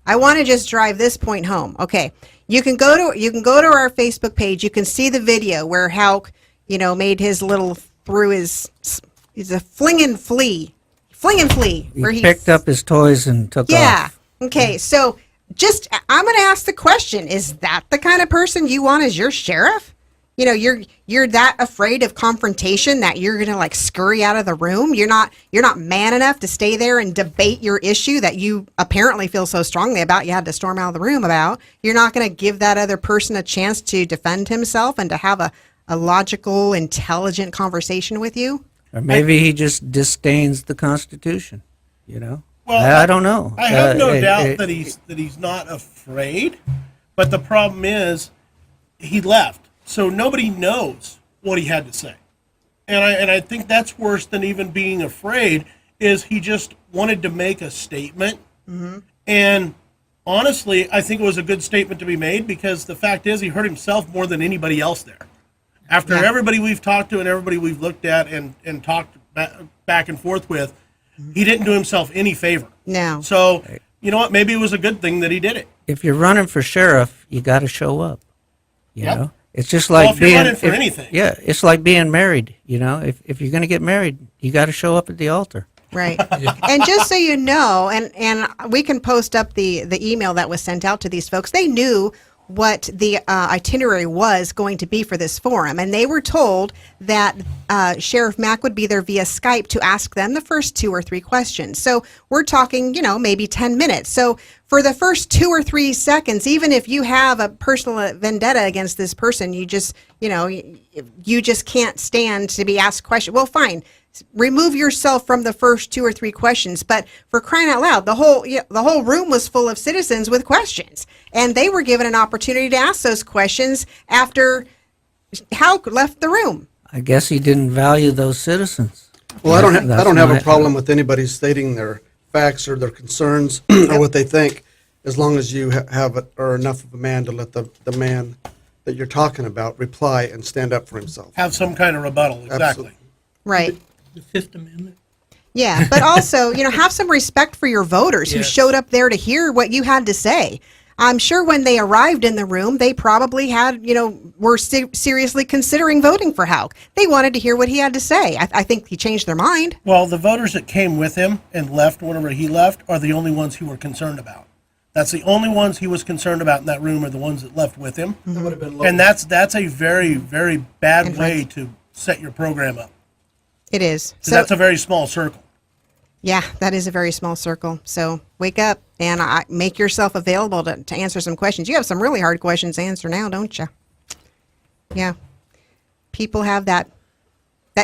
I want to just drive this point home. Okay, you can go to our Facebook page. You can see the video where Halk, made his little he's a fling and flee. He picked up his toys and took off. Yeah. Okay, so I'm going to ask the question: is that the kind of person you want as your sheriff? You're that afraid of confrontation that you're going to scurry out of the room. You're not man enough to stay there and debate your issue that you apparently feel so strongly about you had to storm out of the room about. You're not going to give that other person a chance to defend himself and to have a logical, intelligent conversation with you. Or maybe he just disdains the Constitution, Well, I don't know. I have no doubt that he's not afraid, but the problem is he left. So nobody knows what he had to say. And I think that's worse than even being afraid, is he just wanted to make a statement. Mm-hmm. And honestly, I think it was a good statement to be made because the fact is he hurt himself more than anybody else there. After everybody we've talked to and everybody we've looked at and talked back and forth with, he didn't do himself any favor. No. So, you know what? Maybe it was a good thing that he did it. If you're running for sheriff, you got to show up. You Yep. know, it's just like Well, if you're being running for anything. Yeah, it's like being married. You know, if you're going to get married, you got to show up at the altar. Right. And just so you know, and we can post up the email that was sent out to these folks. They knew what the itinerary was going to be for this forum, and they were told that Sheriff Mack would be there via Skype to ask them the first 2 or 3 questions. So we're talking, maybe 10 minutes. So for the first 2 or 3 seconds, even if you have a personal vendetta against this person, you just, you just can't stand to be asked questions. Well, fine. Remove yourself from the first 2 or 3 questions, but for crying out loud, the whole room was full of citizens with questions, and they were given an opportunity to ask those questions after Houck left the room. I guess he didn't value those citizens. Well, I don't have my- a problem with anybody stating their facts or their concerns or what they think, as long as you are enough of a man to let the man that you're talking about reply and stand up for himself. Have some kind of rebuttal. Exactly. Absolutely. Right. The Fifth Amendment. Yeah, but also, have some respect for your voters who Yes. showed up there to hear what you had to say. I'm sure when they arrived in the room, they probably had, were seriously considering voting for Houck. They wanted to hear what he had to say. I think he changed their mind. Well, the voters that came with him and left whenever he left are the only ones he were concerned about. That's the only ones he was concerned about in that room are the ones that left with him. That would have been And that's a very, very bad way to set your program up. It is. 'Cause that's a very small circle. Yeah, that is a very small circle. So wake up and make yourself available to answer some questions. You have some really hard questions to answer now, don't you? Yeah. People have that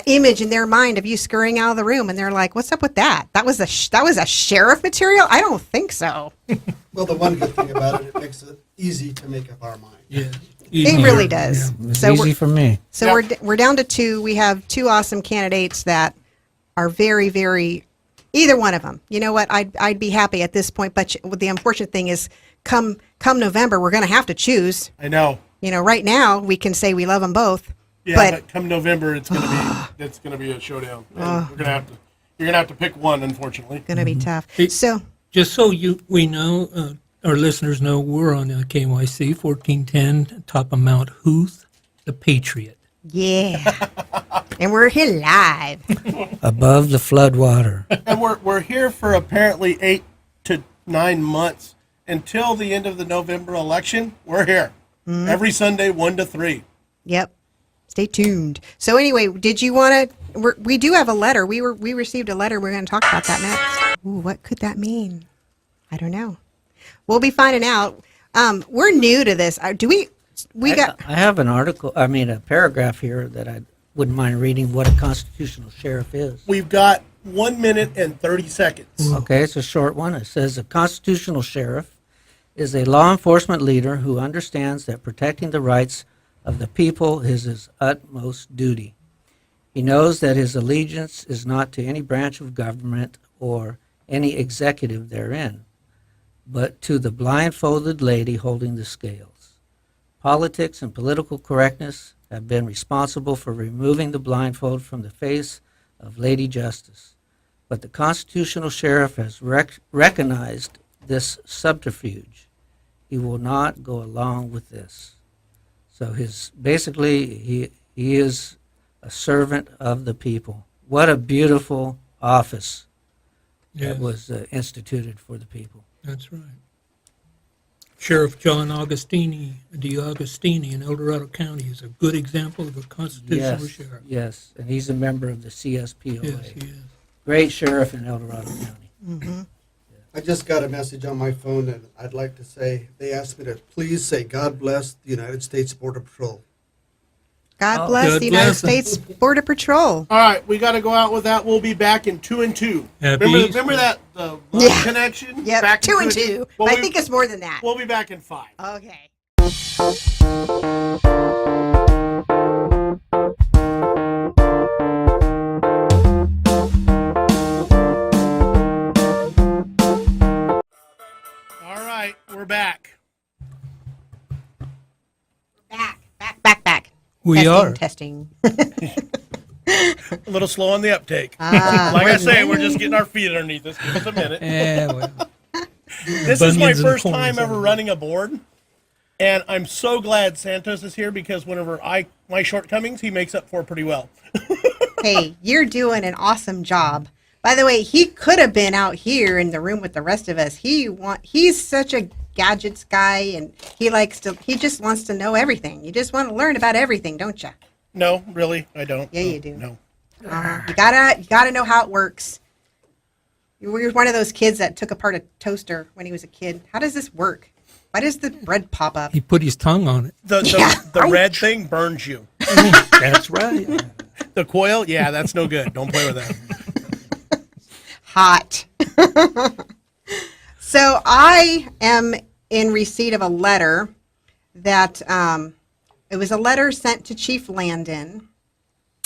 image in their mind of you scurrying out of the room, and they're like, "What's up with that? That was a sheriff material? I don't think so." Well, the one good thing about it makes it easy to make up our mind. Yeah. It really does. It was So easy for me. So Yeah. we're down to 2. We have 2 awesome candidates that are very, very. Either one of them. You know what? I'd be happy at this point. But the unfortunate thing is, come November, we're going to have to choose. I know. Right now we can say we love them both. Yeah, but come November, it's gonna be a showdown. And you're gonna have to pick one, unfortunately. Going to be tough. Hey, So Just so we know, our listeners know, we're on KYC 1410, top of Mount Huth, the Patriot. yeah, and we're here live. Above the flood water. And we're here for apparently 8 to 9 months until the end of the November election. We're here every Sunday, 1 to 3. Yep. Stay tuned. So anyway, did you want to? We do have a letter. We received a letter. We're going to talk about that next. Ooh, what could that mean? I don't know. We'll be finding out. We're new to this. Do we? I have a paragraph here that I wouldn't mind reading what a constitutional sheriff is. We've got 1 minute and 30 seconds. Okay, it's a short one. It says a constitutional sheriff is a law enforcement leader who understands that protecting the rights of the people is his utmost duty. He knows that his allegiance is not to any branch of government or any executive therein, but to the blindfolded lady holding the scales. Politics and political correctness have been responsible for removing the blindfold from the face of Lady Justice, but the constitutional sheriff has recognized this subterfuge. He will not go along with this. So he is a servant of the people. What a beautiful office Yes, that was instituted for the people. that's right. Sheriff John D'Agostini in El Dorado County is a good example of a constitutional sheriff. Yes, and he's a member of the CSPOA. Yes, he is. Great sheriff in El Dorado County. I just got a message on my phone, and I'd like to say, they asked me to please say, God bless the United States Border Patrol. God bless God the United bless 'em. States Border Patrol. All right, we got to go out with that. We'll be back in 2 and 2. Happy Remember Easter. that the Yeah. connection? Yep, Back in 2 and 2. Well, I think it's more than that. we'll be back in 5. Okay. All right, we're We are. Testing. A little slow on the uptake. Ah. Like I say, we're just getting our feet underneath us. Give us a minute. Yeah, well, This is my bunions and first corns time ever on it. running a board, and I'm so glad Santos is here because whenever my shortcomings, he makes up for pretty well. Hey, you're doing an awesome job. By the way, he could have been out here in the room with the rest of us. He's such a gadgets guy, and he just wants to know everything. You just want to learn about everything, don't you? No, really, I don't. Yeah, No, you do. No. You gotta know how it works. You're one of those kids that took apart a toaster when he was a kid. How does this work? Why does the bread pop up? he put his tongue on it. The red thing burns you. That's right. The coil, yeah, that's no good. Don't play with that. Hot. So I am in receipt of a letter that it was a letter sent to Chief Landon,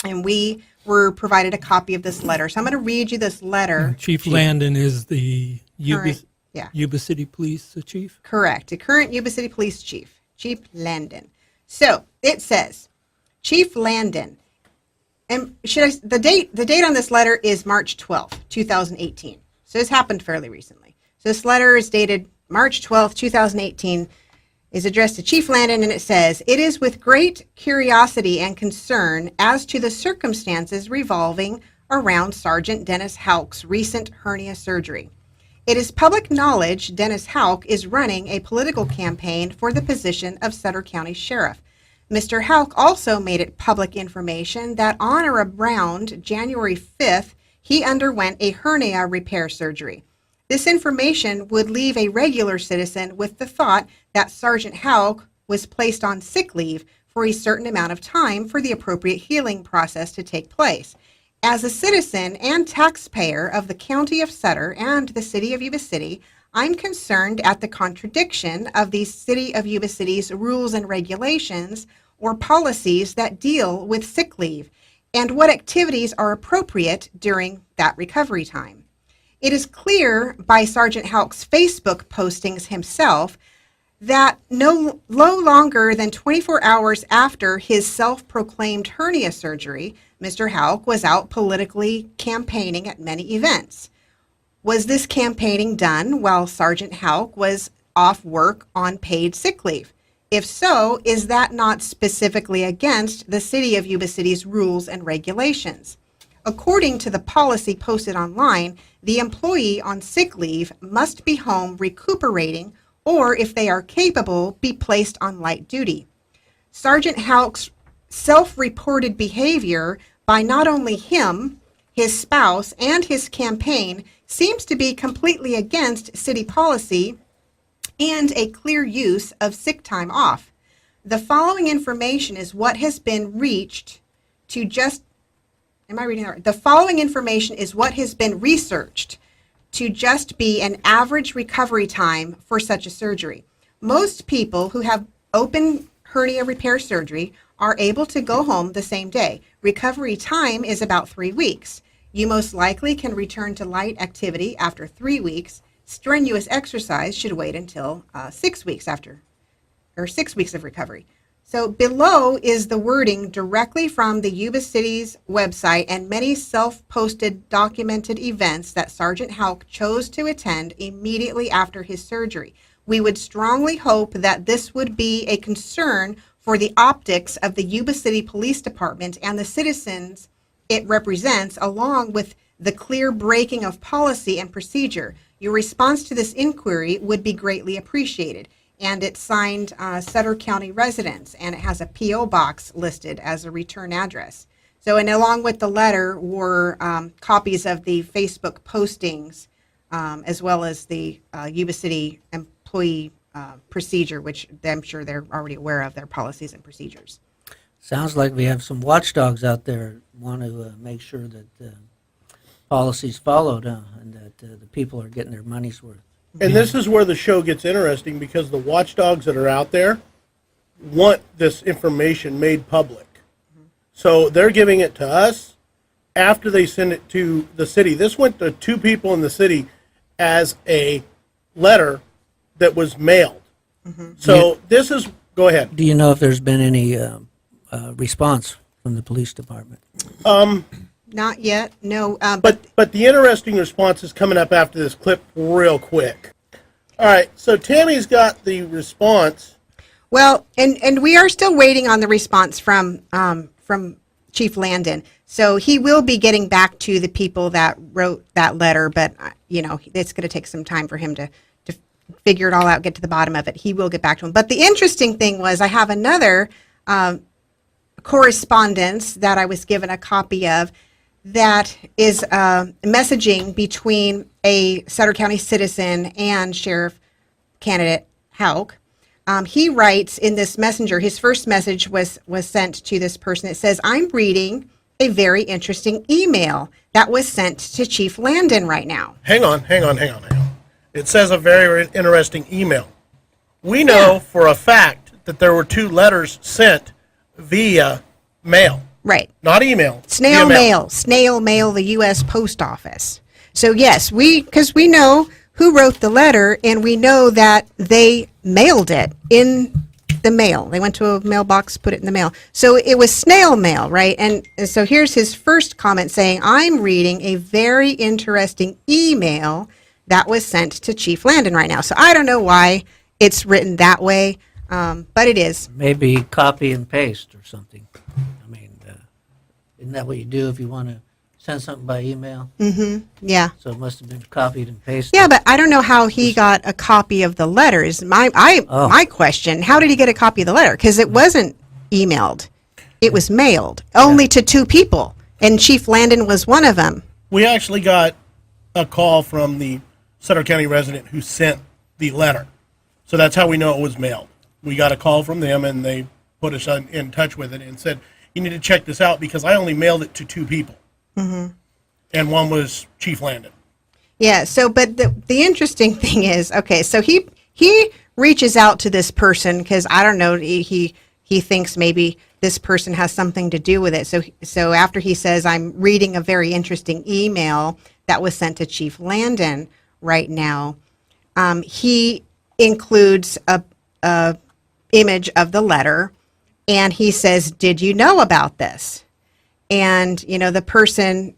and we were provided a copy of this letter. So I'm going to read you this letter. Chief Landon is the Yuba, Current- yeah. Yuba City Police Chief. Correct. The current Yuba City Police Chief, Chief Landon. So it says, Chief Landon, and the date on this letter is March 12th, 2018. So this happened fairly recently. So this letter is dated March 12th, 2018, is addressed to Chief Landon, and it says, "It is with great curiosity and concern as to the circumstances revolving around Sergeant Dennis Houck's recent hernia surgery. It is public knowledge Dennis Houck is running a political campaign for the position of Sutter County Sheriff. Mr. Houck also made it public information that on or around January 5th, he underwent a hernia repair surgery. This information would leave a regular citizen with the thought that Sergeant Houck was placed on sick leave for a certain amount of time for the appropriate healing process to take place. As a citizen and taxpayer of the County of Sutter and the City of Yuba City, I'm concerned at the contradiction of the City of Yuba City's rules and regulations or policies that deal with sick leave and what activities are appropriate during that recovery time. It is clear by Sergeant Houck's Facebook postings himself that no longer than 24 hours after his self-proclaimed hernia surgery, Mr. Houck was out politically campaigning at many events. Was this campaigning done while Sergeant Houck was off work on paid sick leave? If so, is that not specifically against the City of Yuba City's rules and regulations? According to the policy posted online, the employee on sick leave must be home recuperating, or if they are capable, be placed on light duty. Sergeant Houck's self-reported behavior by not only him, his spouse, and his campaign seems to be completely against city policy and a clear use of sick time off. The following information is what has been reached to just Am I reading that right? The following information is what has been researched to just be an average recovery time for such a surgery. Most people who have open hernia repair surgery are able to go home the same day. Recovery time is about 3 weeks. You most likely can return to light activity after 3 weeks. Strenuous exercise should wait until 6 weeks after, or 6 weeks of recovery. So below is the wording directly from the Yuba City's website and many self-posted documented events that Sergeant Houck chose to attend immediately after his surgery. We would strongly hope that this would be a concern for the optics of the Yuba City Police Department and the citizens it represents, along with the clear breaking of policy and procedure. Your response to this inquiry would be greatly appreciated. And it's signed Sutter County residents, and it has a P.O. box listed as a return address. So, and along with the letter were copies of the Facebook postings, as well as the Yuba City employee procedure, which I'm sure they're already aware of, their policies and procedures. Sounds like we have some watchdogs out there want to make sure that policies followed and that the people are getting their money's worth. And this is where the show gets interesting because the watchdogs that are out there want this information made public. So they're giving it to us after they send it to the city. This went to 2 people in the city as a letter that was mailed. So this is, go ahead. Do you know if there's been any response from the police department. Not yet. No. But the interesting response is coming up after this clip real quick. All right, so Tammy's got the response. Well, and we are still waiting on the response from Chief Landon. So he will be getting back to the people that wrote that letter, but it's going to take some time for him to figure it all out, get to the bottom of it. He will get back to him. But the interesting thing was I have another correspondence that I was given a copy of that is messaging between a Sutter County citizen and Sheriff candidate Hauk. He writes in this messenger, his first message was sent to this person. It says, I'm reading a very interesting email that was sent to Chief Landon right now. Hang on. It says a very interesting email. We know for a fact that there were 2 letters sent via mail. Right. Not email. Snail via mail, the U.S. Post Office. So yes, because we know who wrote the letter, and we know that they mailed it in the mail. They went to a mailbox, put it in the mail. So it was snail mail, right? And so here's his first comment saying, I'm reading a very interesting email that was sent to Chief Landon right now. So I don't know why it's written that way, but it is. Maybe copy and paste or something. I mean, isn't that what you do if you want to send something by email? Mm-hmm. Yeah. So it must have been copied and pasted. Yeah, but I don't know how he got a copy of the letters. My question, how did he get a copy of the letter? Because it wasn't emailed. It was mailed only to 2 people, and Chief Landon was one of them. We actually got a call from the Sutter County resident who sent the letter. So that's how we know it was mailed. We got a call from them, and they put us in touch with it and said, you need to check this out because I only mailed it to 2 people. Mm-hmm. And one was Chief Landon. Yeah, so but the interesting thing is, okay, so he reaches out to this person because I don't know, he thinks maybe this person has something to do with it. So after he says, I'm reading a very interesting email that was sent to Chief Landon right now, he includes a image of the letter, and he says, did you know about this? And, the person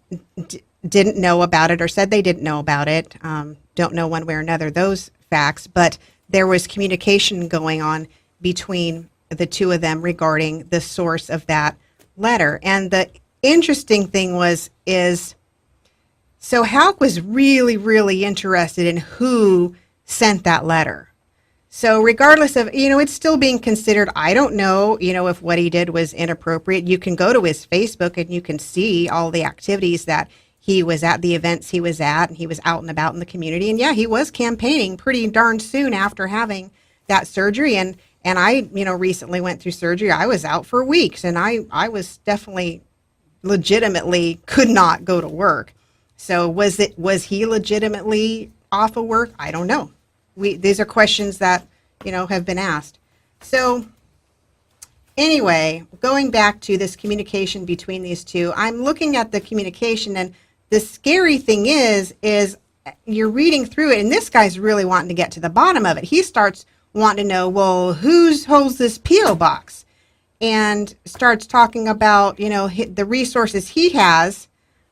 didn't know about it or said they didn't know about it. Don't know one way or another those facts, but there was communication going on between the 2 of them regarding the source of that letter. And the interesting thing so Hauk was really, really interested in who sent that letter. So regardless of, it's still being considered, I don't know, if what he did was inappropriate. You can go to his Facebook and you can see all the activities that he was at, the events he was at, and he was out and about in the community. And yeah, he was campaigning pretty darn soon after having that surgery. And I, recently went through surgery. I was out for weeks, and I was definitely legitimately could not go to work. So was he legitimately off of work? I don't know. These are questions that, have been asked. So anyway, going back to this communication between these 2, I'm looking at the communication, and the scary thing is you're reading through it, and this guy's really wanting to get to the bottom of it. He starts wanting to know, well, who holds this P.O. box? And starts talking about, the resources he has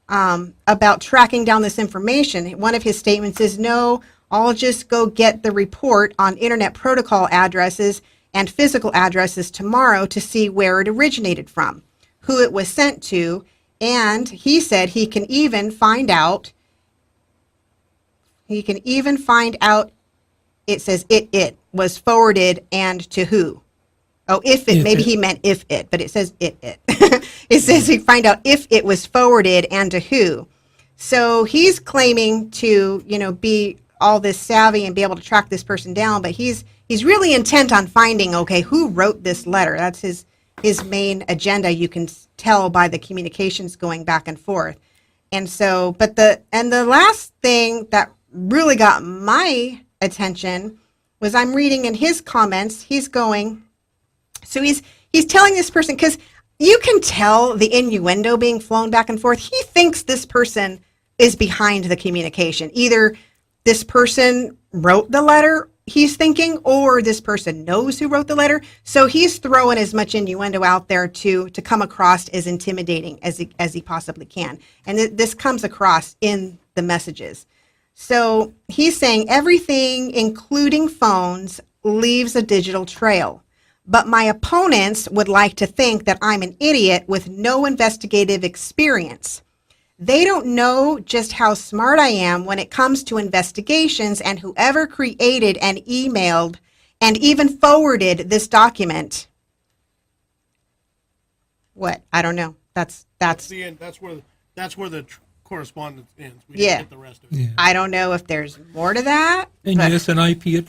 about tracking down this information. One of his statements is, no, I'll just go get the report on internet protocol addresses and physical addresses tomorrow to see where it originated from, who it was sent to, and he said he can even find out, it says it was forwarded and to who. Oh, maybe he meant if it, but it says it. It says he find out if it was forwarded and to who. So he's claiming to, be all this savvy and be able to track this person down, but he's really intent on finding, okay, who wrote this letter. That's his main agenda. You can tell by the communications going back and forth. And so, the last thing that really got my attention was I'm reading in his comments, he's going, so he's telling this person, because you can tell the innuendo being flown back and forth. He thinks this person is behind the communication. Either this person wrote the letter, he's thinking, or this person knows who wrote the letter. So he's throwing as much innuendo out there to come across as intimidating as he possibly can. And this comes across in the messages. So he's saying everything, including phones, leaves a digital trail. But my opponents would like to think that I'm an idiot with no investigative experience. They don't know just how smart I am when it comes to investigations, and whoever created and emailed and even forwarded this document. What? I don't know. That's the end. That's where the correspondence ends. We Yeah. didn't get the rest of it. Yeah. I don't know if there's more to that. And but- yes, an IP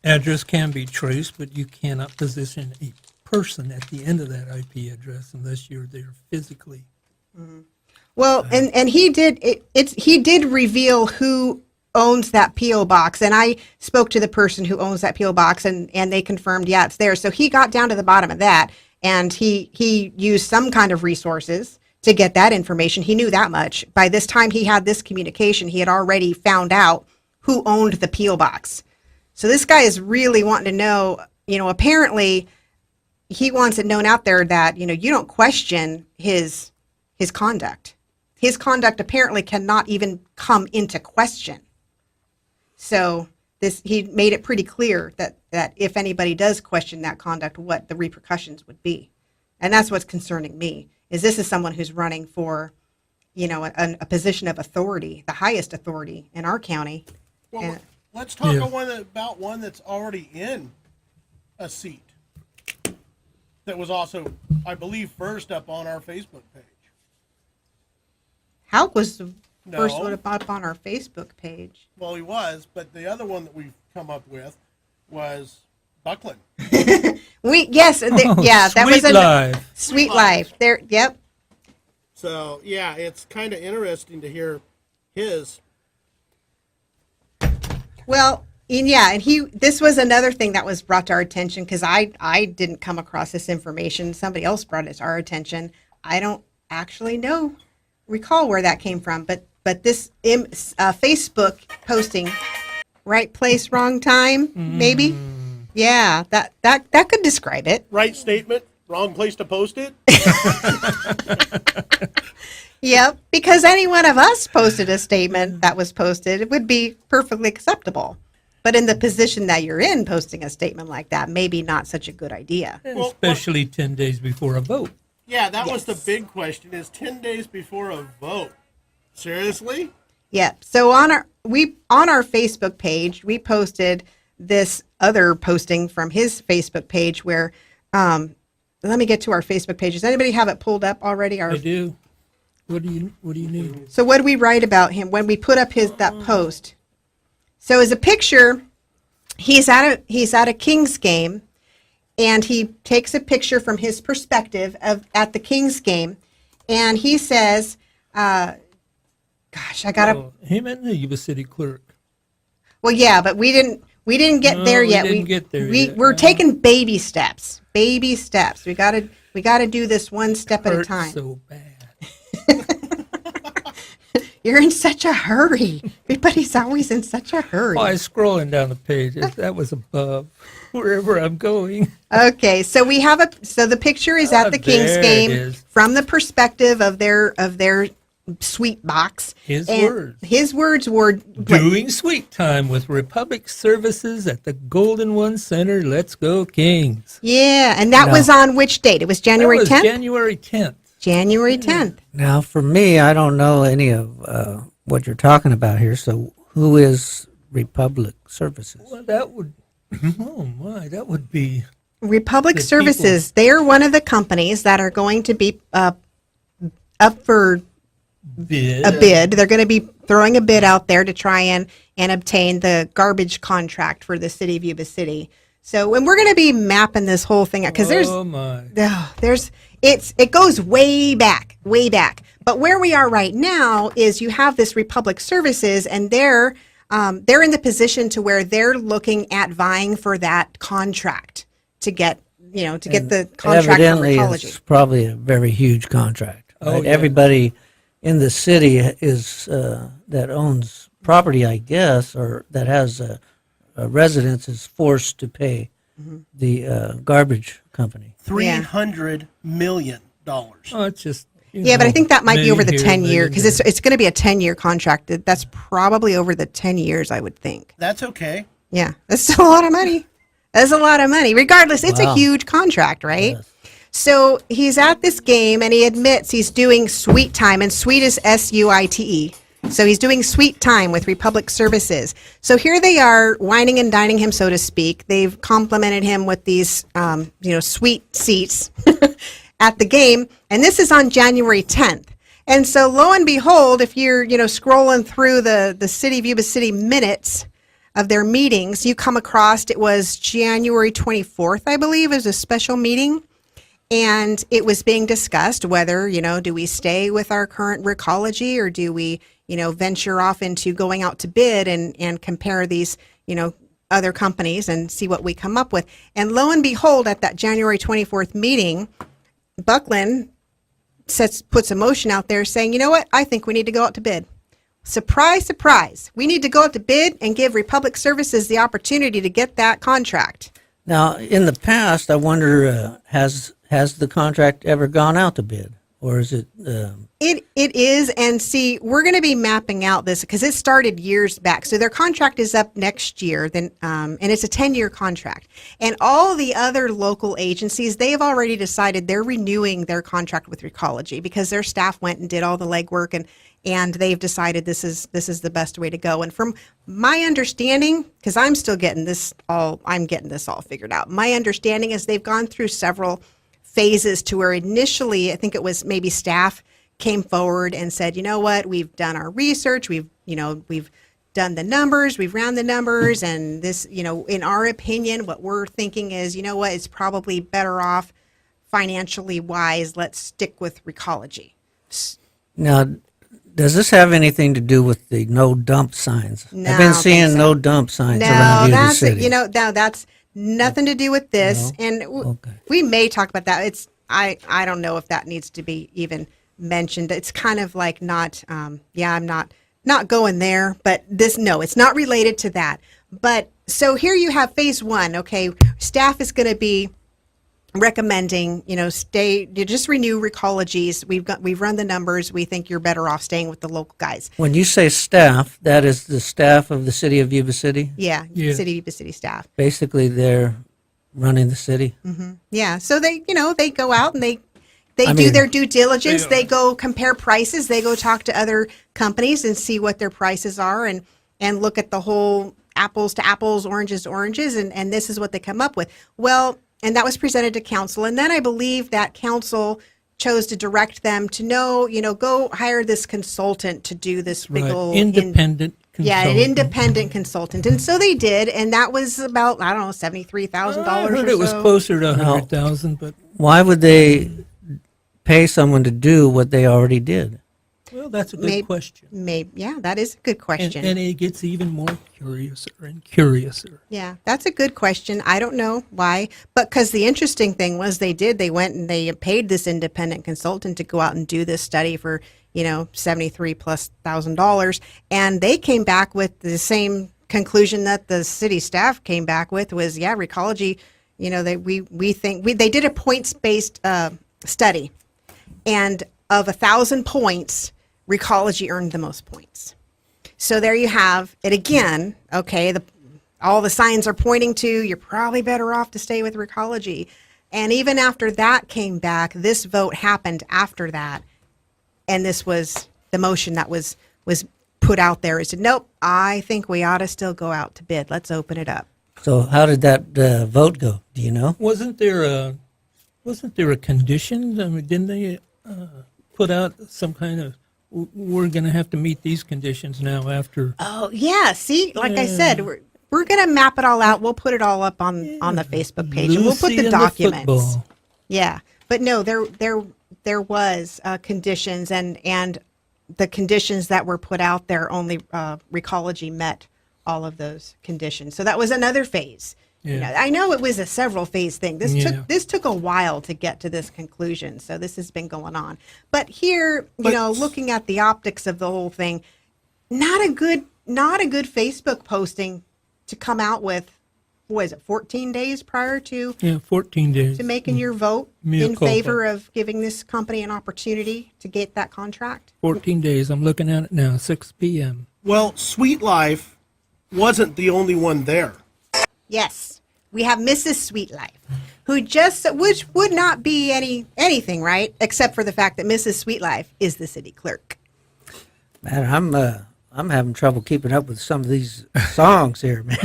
address can be traced, but you cannot position a person at the end of that IP address unless you're there physically. Well, and he did he did reveal who owns that PO box, and I spoke to the person who owns that PO box, and they confirmed, yeah, it's there. So he got down to the bottom of that, and he used some kind of resources to get that information. He knew that much. By this time he had this communication, he had already found out who owned the PO box. So this guy is really wanting to know, apparently he wants it known out there that, you don't question his conduct. His conduct apparently cannot even come into question. So he made it pretty clear that if anybody does question that conduct, what the repercussions would be. And that's what's concerning me, is this is someone who's running for, a position of authority, the highest authority in our county. Well, And- let's talk Yeah. about one that's already in a seat. That was also, I believe, first up on our Facebook page. Hauk was the first No. one up on our Facebook page. Well, he was, but the other one that we've come up with was Buckland. That was Sweet life. Sweet Life. There, yep. So, yeah, it's kind of interesting to hear his. Well, and this was another thing that was brought to our attention, because I didn't come across this information. Somebody else brought it to our attention. I don't actually recall where that came from, but this Facebook posting, right place, wrong time, maybe. Yeah, that could describe it. Right statement, wrong place to post it. Yep, because any one of us posted a statement that was posted, it would be perfectly acceptable. But in the position that you're in, posting a statement like that, maybe not such a good idea. Well, Especially 10 days before a vote. Yeah, that was the Yes. big question, is 10 days before a vote. Seriously? Yep. So on our Facebook page, we posted this other posting from his Facebook page where, let me get to our Facebook page. Does anybody have it pulled up already? I do. What do you need? So what did we write about him when we put up that post? So as a picture, he's at a Kings game, and he takes a picture from his perspective at the Kings game, and he says, "Gosh, I gotta." Oh, him and the Yuba City clerk. Well, yeah, but we didn't get No, there we yet. didn't get there yet. We're No. taking baby steps. Baby steps. We gotta do this one step at a Hurt time. so bad. You're in such a hurry. Everybody's always in such a hurry. Oh, I was scrolling down the page. That was above wherever I'm going. Okay, so the picture is at the Kings there it game is. from the perspective of their sweet box. His And words. His words were Doing sweet time with Republic Services at the Golden One Center. Let's go Kings. Yeah, and that No. was on which date? It was January That was 10th? January 10th. January 10th. Now, for me, I don't know any of what you're talking about here. So, who is Republic Services? Well, that would, oh my, that would be Republic The Services, they're one of the companies that are going to be up for bid. a bid. They're going to be throwing a bid out there to try and obtain the garbage contract for the city of Yuba City. So, and we're going to be mapping this whole thing out, because Oh my. it goes way back. But where we are right now is you have this Republic Services, and they're in the position to where they're looking at vying for that contract to get the contract from Evidently, Recology. it's probably a very huge contract. Oh, Right? yeah. Everybody in the city is that owns property, I guess, or that has residents is forced to pay the garbage company. $300 million. Oh, it's just Yeah, but I think that might be over the here, 10-year, million because there. it's going to be a 10-year contract. That's probably over the 10 years, I would think. That's okay. Yeah, that's still a lot of money. That's a lot of money. Regardless, it's a Wow. huge contract, right? Yes. So he's at this game, and he admits he's doing sweet time, and sweet is SUITE. So he's doing sweet time with Republic Services. So here they are, whining and dining him, so to speak. They've complimented him with these, sweet seats at the game, and this is on January 10th. And so lo and behold, if you're, scrolling through the City of Yuba City minutes of their meetings, you come across, it was January 24th, I believe, is a special meeting. And it was being discussed whether, do we stay with our current recology, or do we, venture off into going out to bid and compare these, other companies and see what we come up with. And lo and behold, at that January 24th meeting, Buckland puts a motion out there saying, you know what, I think we need to go out to bid. Surprise, surprise. We need to go out to bid and give Republic Services the opportunity to get that contract. Now, in the past, I wonder, has the contract ever gone out to bid, or is it? It is, and see, we're going to be mapping out this because it started years back. So their contract is up next year, and it's a 10-year contract. And all the other local agencies, they have already decided they're renewing their contract with Recology because their staff went and did all the legwork, and they've decided this is the best way to go. And from my understanding, because I'm still getting this all figured out. My understanding is they've gone through several phases to where initially, I think it was maybe staff came forward and said, you know what, we've done our research, we've done the numbers, we've ran the numbers, and this, in our opinion, what we're thinking is, you know what, it's probably better off financially wise, let's stick with Recology. Now, does this have anything to do with the no dump signs? No, I've I been don't think seeing so. no dump signs No, around Yuba that's City. that's nothing to do with this, No? and Okay. we may talk about that. I don't know if that needs to be even mentioned. It's kind of like not. I'm not going there, but it's not related to that. But so here you have phase one. Okay, staff is going to be recommending, just renew Recologies. We've run the numbers. We think you're better off staying with the local guys. When you say staff, that is the staff of the city of Yuba City? Yeah, Yeah. City of Yuba City staff. Basically, they're running the city. Yeah, so they go out and they I do mean- their due diligence. They They go compare prices. They go talk to other companies and see what their prices are and look at the whole apples to apples, oranges to oranges, and this is what they come up with. Well, and that was presented to council, and then I believe that council chose to direct them to go hire this consultant to do this big Right. old Independent yeah, an consultant. independent consultant, and so they did, and that was about I don't know $73,000. I heard or it was so. closer to 100,000, but Why would they pay someone to do what they already did? well, that's a good Maybe- question. Maybe, yeah, that is a good question. And it gets even more curiouser and curiouser. Yeah, that's a good question. I don't know why, but because the interesting thing was they went and they paid this independent consultant to go out and do this study for, $73,000+, and they came back with the same conclusion that the city staff came back with was, yeah, Recology, they did a points-based study, and of 1,000 points, Recology earned the most points. So there you have it again. Okay, all the signs are pointing to you're probably better off to stay with Recology. And even after that came back, this vote happened after that, and this was the motion that was put out there. It said, nope, I think we ought to still go out to bid. Let's open it up. So how did that vote go? Do you know? Wasn't there a condition? I mean, didn't they put out some kind of we're going to have to meet these conditions now after? Oh yeah, see, like I said, we're gonna map it all out. We'll put it all up on the Facebook page, and we'll put Lucy the and documents. football. Yeah, but no, there was conditions, and the conditions that were put out there only Recology met all of those conditions. So that was another phase. Yeah. I know it was a several phase thing. Yeah. This took a while to get to this conclusion. So this has been going on. But here, looking at the optics of the whole thing, not a good Facebook posting to come out with, what is it, 14 days prior to 14 days. making your vote Mea in culpa. favor of giving this company an opportunity to get that contract? 14 days. I'm looking at it now, 6 p.m. Well, Sweet Life wasn't the only one there. Yes, we have Mrs. Sweet Life, which would not be anything, right? Except for the fact that Mrs. Sweet Life is the city clerk. Man, I'm having trouble keeping up with some of these songs here, man.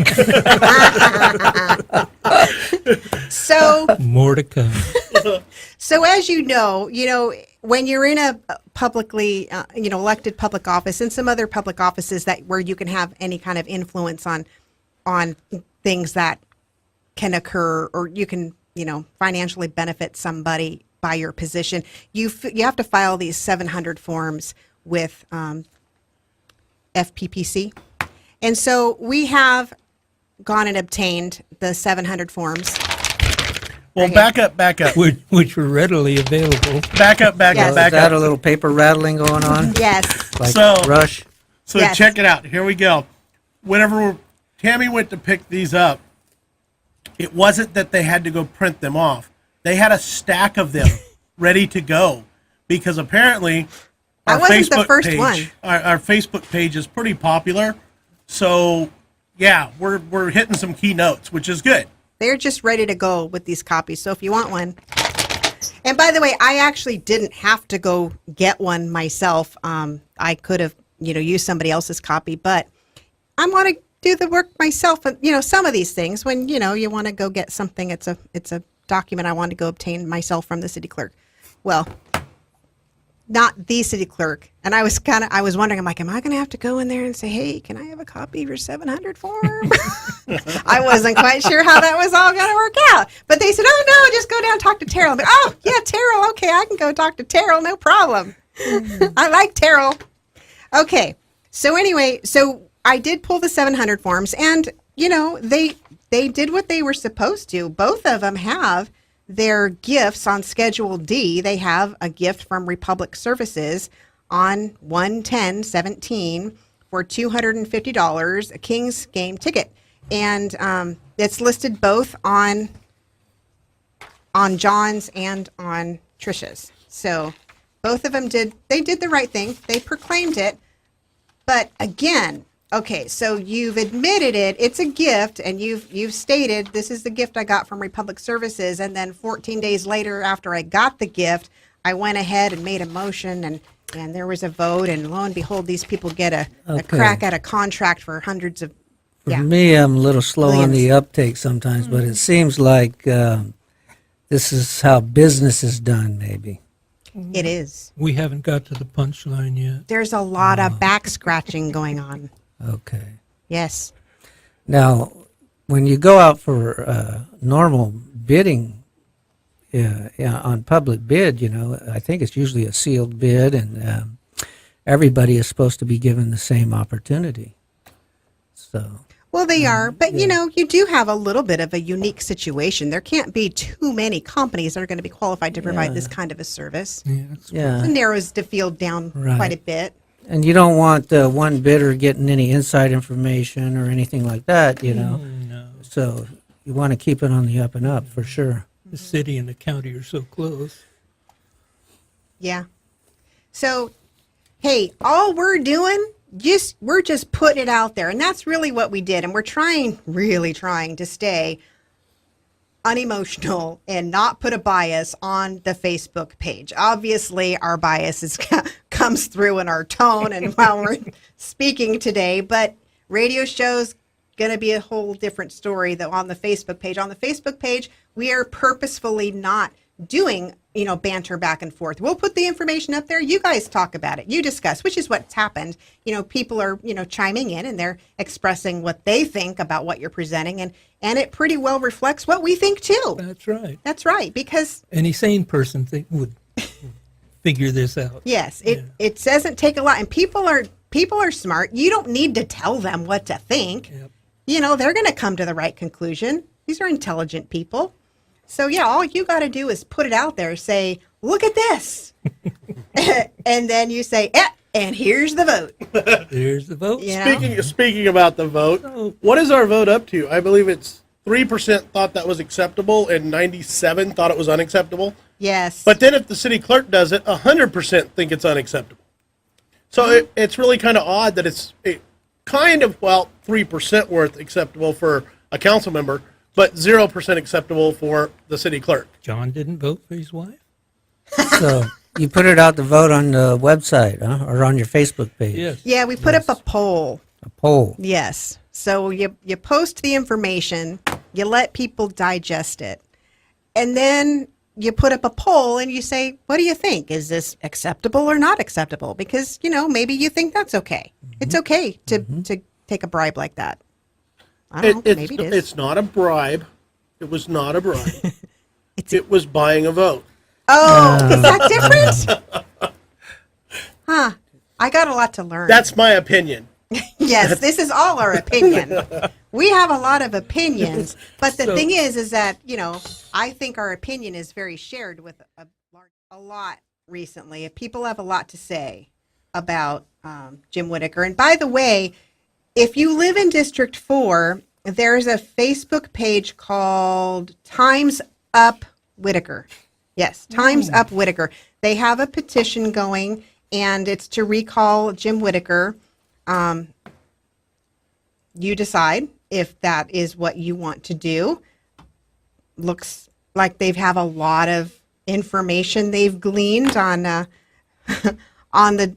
So, More to come. so as you know, when you're in a publicly, elected public office and some other public offices where you can have any kind of influence on things that can occur, or you can, financially benefit somebody by your position, you have to file these 700 forms with FPPC. And so we have gone and obtained the 700 forms. Well, Right here. back up. which were readily available. Back up. Yes. Is Back that up. a little paper rattling going on? Yes. Like So- Rush? So Yes. check it out. Here we go. Whenever Tammy went to pick these up, it wasn't that they had to go print them off. They had a stack of them ready to go because apparently That wasn't the first page, one. Our Facebook page is pretty popular. So yeah, we're hitting some key notes, which is good. They're just ready to go with these copies. So if you want one. And by the way, I actually didn't have to go get one myself. I could have, used somebody else's copy, but I want to do the work myself. And, some of these things when, you want to go get something, it's a document I want to go obtain myself from the city clerk. Well, not the city clerk. And I was wondering, I'm like, am I going to have to go in there and say, hey, can I have a copy of your 700 form? I wasn't quite sure how that was all going to work out. But they said, oh, no, just go down and talk to Terrell. I'm like, oh, yeah, Terrell. Okay, I can go talk to Terrell. No problem. I like Terrell. Okay. So anyway, I did pull the 700 forms and, they did what they were supposed to. Both of them have their gifts on Schedule D. They have a gift from Republic Services on 1/10/17 for $250, a Kings game ticket. And it's listed both on John's and on Trisha's. So both of them did the right thing. They proclaimed it. But again, okay, so you've admitted it. It's a gift, and you've stated this is the gift I got from Republic Services. And then 14 days later, after I got the gift, I went ahead and made a motion, and there was a vote, and lo and behold, these people get a crack at a contract for hundreds of. For me, I'm a little slow on the Millions. uptake sometimes, but it seems like this is how business is done, maybe. It is. We haven't got to the punchline yet. There's a lot of back scratching going on. Okay. Yes. Now, when you go out for normal bidding on public bid, I think it's usually a sealed bid, and everybody is supposed to be given the same opportunity. So, Well, they are, but you do have a little bit of a unique situation. There can't be too many companies that are going to be qualified to provide this kind of a service. yeah. It narrows the field down Right. quite a bit. And you don't want one bidder getting any inside information or anything like that, No. So you want to keep it on the up and up for sure. The city and the county are so close. Yeah. So, hey, all we're doing, we're just putting it out there. And that's really what we did. And we're really trying to stay unemotional and not put a bias on the Facebook page. Obviously, our bias comes through in our tone and while we're speaking today, but radio shows going to be a whole different story though on the Facebook page. On the Facebook page, we are purposefully not doing, banter back and forth. We'll put the information up there. You guys talk about it. You discuss, which is what's happened. People are, chiming in and they're expressing what they think about what you're presenting. And it pretty well reflects what we think too. That's right. That's right. Because Any sane person would figure this out. yes, it doesn't take a lot. And people are smart. You don't need to tell them what to think. Yep. They're going to come to the right conclusion. These are intelligent people. So yeah, all you got to do is put it out there. Say, look at this. And then you say, And here's the vote. There's the vote. You know? Speaking about the vote, what is our vote up to? I believe it's 3% thought that was acceptable and 97 thought it was unacceptable. Yes. But then if the city clerk does it, 100% think it's unacceptable. So it's really kind of odd that it's kind of, 3% worth acceptable for a council member, but 0% acceptable for the city clerk. John didn't vote for his wife? So you put it out to vote on the website, huh? Or on your Facebook page? Yes. Yeah, we put up a poll. A poll. Yes. So you post the information, you let people digest it, and then you put up a poll and you say, what do you think? Is this acceptable or not acceptable? Because, maybe you think that's okay. It's okay to take a bribe like that. I don't know, maybe it is. It's not a bribe. It was not a bribe. It was buying a vote. Oh, is that different? Huh. I got a lot to learn. That's my opinion. Yes, this is all our opinion. We have a lot of opinions, but the thing is that, I think our opinion is very shared with a lot recently. People have a lot to say about Jim Whitaker. And by the way, if you live in District 4, there's a Facebook page called Time's Up Whitaker. Yes, Time's Up Whitaker. They have a petition going, and it's to recall Jim Whitaker. You decide if that is what you want to do. Looks like they have a lot of information they've gleaned on on the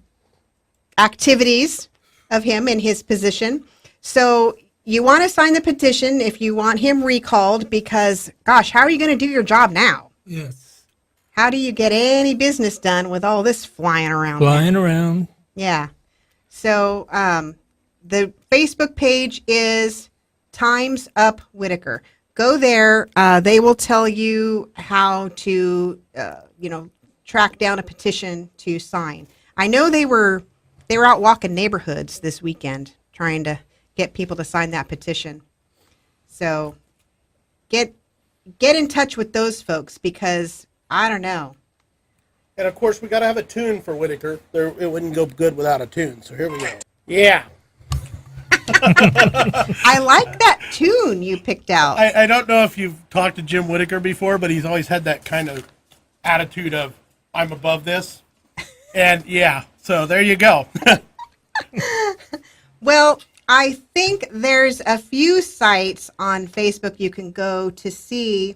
activities of him in his position. So you want to sign the petition if you want him recalled, because, gosh, how are you going to do your job now? Yes. How do you get any business done with all this flying around? Flying around. Yeah. So the Facebook page is Time's Up Whitaker. Go there. They will tell you how to, track down a petition to sign. I know they were out walking neighborhoods this weekend trying to get people to sign that petition. So get in touch with those folks, because I don't know. And of course, we got to have a tune for Whitaker. It wouldn't go good without a tune. So here we go. Yeah. I like that tune you picked out. I don't know if you've talked to Jim Whitaker before, but he's always had that kind of attitude of, I'm above this. And yeah, so there you go. Well, I think there's a few sites on Facebook you can go to see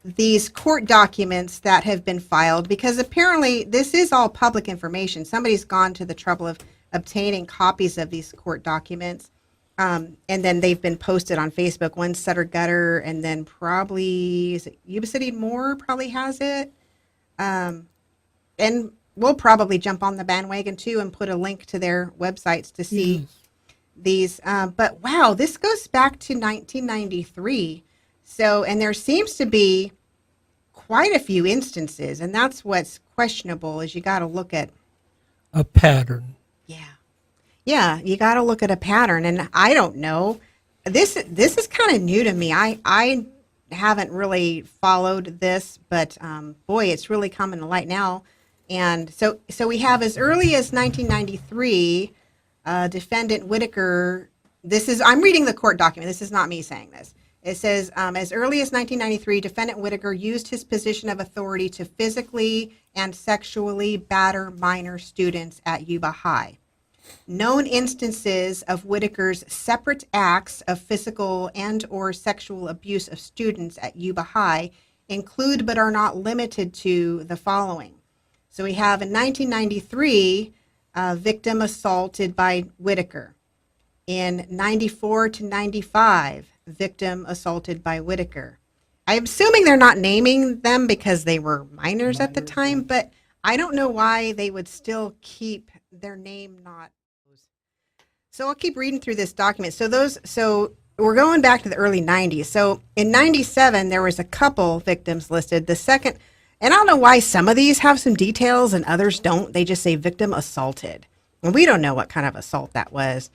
these court documents that have been filed, because apparently this is all public information. Somebody's gone to the trouble of obtaining copies of these court documents, and then they've been posted on Facebook. One Sutter Gutter, and then probably, is it Yuba City More probably has it. And we'll probably jump on the bandwagon too and put a link to their websites to see these. But wow, this goes back to 1993. So, and there seems to be quite a few instances, and that's what's questionable, is you got to look at A pattern. Yeah, you got to look at a pattern, and I don't know. This is kind of new to me. I haven't really followed this, but boy, it's really coming to light now. And so we have, as early as 1993, defendant Whitaker. I'm reading the court document. This is not me saying this. It says, as early as 1993, defendant Whitaker used his position of authority to physically and sexually batter minor students at Yuba High. Known instances of Whitaker's separate acts of physical and or sexual abuse of students at Yuba High include but are not limited to the following. So we have in 1993, victim assaulted by Whitaker. In 94 to 95, victim assaulted by Whitaker. I'm assuming they're not naming them because they were minors at the time, but I don't know why they would still keep their name not. So I'll keep reading through this document. So we're going back to the early 90s. So in 97, there was a couple victims listed. The second, and I don't know why some of these have some details and others don't. They just say victim assaulted. And we don't know what kind of assault that was.